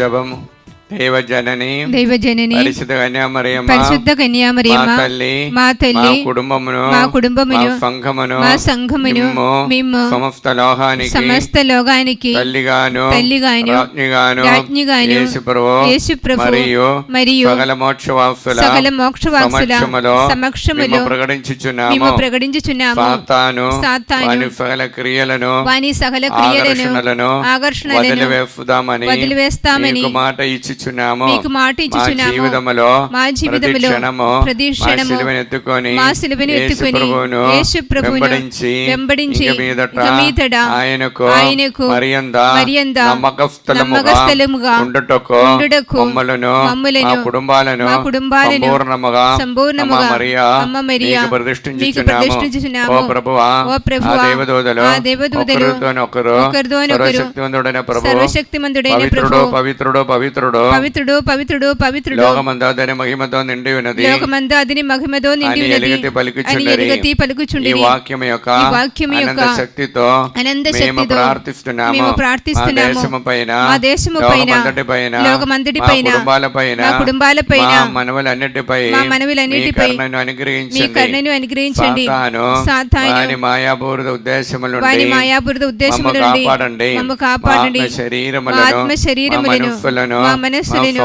జపము దైవజనని పరిశుద్ధ కన్యామరియమ్మ మా తల్లి మా కుటుంబమును మా సంఘమును మేము సమస్త లోకానికి తల్లిగాను రాజ్ఞిగాను యేసుప్రభు మరియు సకల మోక్షవాసుల సమక్షములో మేము ప్రకటించుచున్నాము. సాతాను వాని సకల క్రియలను ఆకర్షణలను వదిలివేస్తామని మీకు మాట ఇచ్చుచున్నాము. మా జీవితములో ప్రతి క్షణము మా సిలువను ఎత్తుకొని యేసు ప్రభువును వెంబడించి ఇక మీదట ఆయనకు మర్యాద నమ్మకస్థలముగా ఉండుటకు మమ్ములను మా కుటుంబాలను సంపూర్ణముగా అమ్మ మరియా మీకు ప్రతిష్ఠించుచున్నాము. ఓ ప్రభువా ఆ దేవదూతలు ఒకరితోనొకరు సర్వశక్తిమంతుడైన ప్రభు పవిత్రుడు లోకమంతా అతని మహిమతో నిండి ఉన్నది అని ఎలుగెత్తి పలుకుచుండి ఈ వాక్యము యొక్క అనంత శక్తితో మేము ప్రార్థిస్తున్నాము. మా దేశముపైన లోకమంతటిపైన కుటుంబాలపైన మనవులన్నిటిపై మీ కరుణను అనుగ్రహించండి. సాతాను వాని మాయాపూరిత ఉద్దేశముల నుండి మమ్ము కాపాడండి. ఆత్మ శరీరములను మా మనస్సులను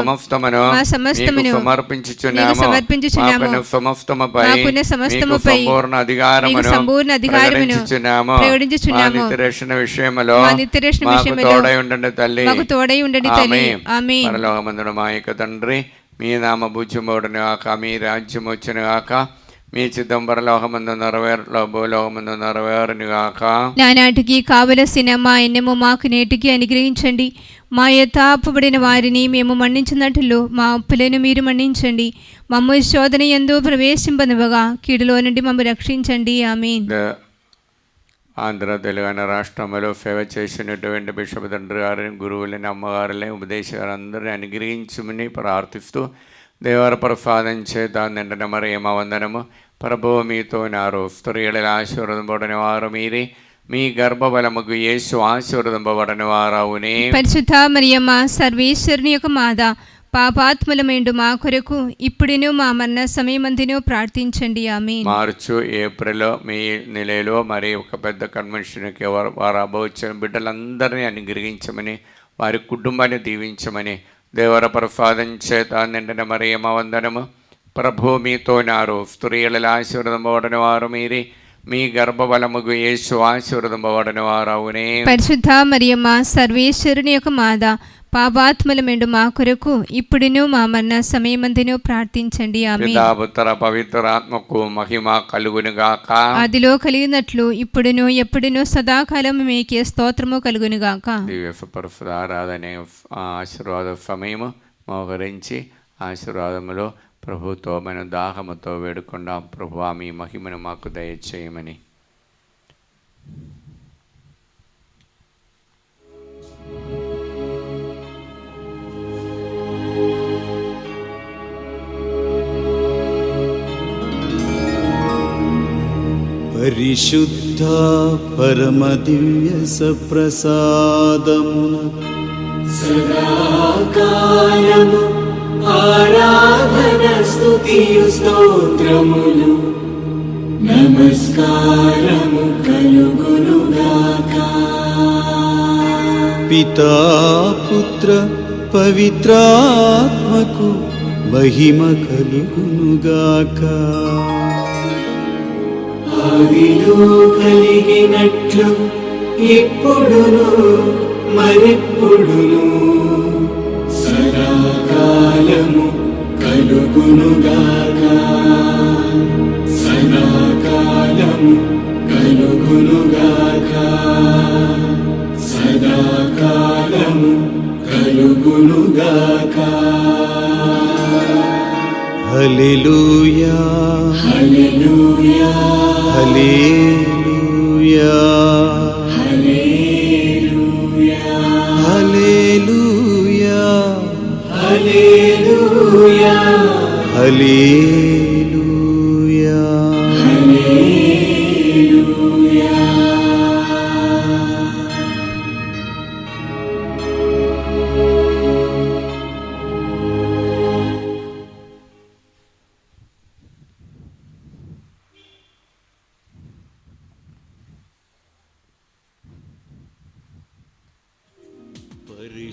మా సమస్తమును సమర్పించుచున్నాము. సమస్తముపై సంపూర్ణ అధికారమును ప్రకటించుచున్నాము. మా నిత్యరక్షణ విషయములో మాకు తోడై ఉండండి తల్లి. ఆమేన్. పరలోకమందున మా యొక్క తండ్రి, మీ నామ పూజ్యమౌడును గాక, మీ రాజ్యం వచ్చును గాక, మీ చిత్తం పరలోకమందు నెరవేరులో భూలోకమందు నెరవేరును గాక. నానాటికి కావలసిన మా అన్నము మాకు నేటికి అనుగ్రహించండి. మా యథాపబడిన వారిని మేము మన్నించినట్లు మా అప్పులను మీరు మన్నించండి. మమ్మ శోధన యందు ప్రవేశింపనివ్వగా కీడులో నుండి మమ్మ రక్షించండి. ఆమేన్. ఆంధ్ర తెలంగాణ రాష్ట్రంలో సేవ చేసినటువంటి బిషప్ తండ్రి గారిని, గురువులని, అమ్మగారులని, ఉపదేశకారు అందరినీ అనుగ్రహించమని ప్రార్థిస్తూ దేవర ప్రసాదం చేత నిండిన మరియమ్మ వందనము. ప్రభువు మీతో నారు, స్త్రీలలో ఆశీర్వదింపబడిన వారు మీరే, మీ గర్భఫలముకు యేసు ఆశీర్వదింపబడిన వారవునే. పరిశుద్ధ మరియమ్మ సర్వేశ్వరుని యొక్క మాత, పాపాత్ములమైండు మా కొరకు ఇప్పుడును మా మరణ సమయమందును ప్రార్థించండి. ఆమేన్. మార్చు, ఏప్రిల్, మే నెలలో మరి ఒక పెద్ద కన్వెన్షన్కి వారు అభవచ్చిన బిడ్డలందరినీ అనుగ్రహించమని, వారి కుటుంబాన్ని దీవించమని దేవర ప్రసాదం చేత నిండిన మరియమ్మ వందనము. ప్రభు మీతో నారు, స్త్రీలలో ఆశీర్వదింపబడిన వారు మీరే, మీ గర్భఫలముకు యేసు ఆశీర్వదింపబడిన వారవునే. పరిశుద్ధ మరియమ్మ సర్వేశ్వరుని యొక్క మాత, పాపాత్ములమైండు మా కొరకు ఇప్పుడును మా మరణ సమయమందును ప్రార్థించండి. ఆమేన్. పితాపుత్ర పవిత్రాత్మకు మహిమ కలుగునుగాక. ఆదిలో కలిగినట్లు ఇప్పుడును ఎప్పుడును సదాకాలం మీకే స్తోత్రము కలుగునుగాక. దివ్య పరిశుద్ధ ఆరాధన ఆశీర్వాద సమయము మోకరించి ఆశీర్వాదములో ప్రభుతో మన దాహముతో వేడుకుందాం. ప్రభువా, మీ మహిమను మాకు దయచేయమని. పరిశుద్ధ పరమ దివ్య సప్రసాదమున సదాకాలము ఆరాధన స్తుతియు స్తోత్రములు నమస్కారము కలుగునుగాక. పితా పుత్ర పవిత్రాత్మకు మహిమ కలుగునుగాక. ఆదిలో కలిగినట్లు ఇప్పుడును మరెప్పుడును సదాకాలము కలుగునుగాక. సదాకాలము కలుగునుగాక. సదాకాలము కలుగునుగాక. హల్లెలూయా హల్లెలూయా హల్లెలూయా హల్లెలూయా హల్లెలూయా హల్లెలూయా హల్లెలూయా. హల్లెలూయా.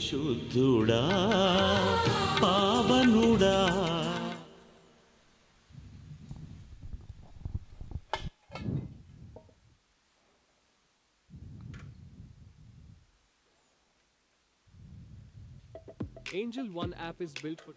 పరిశుద్ధుడా పావనుడా. Angel One app is built for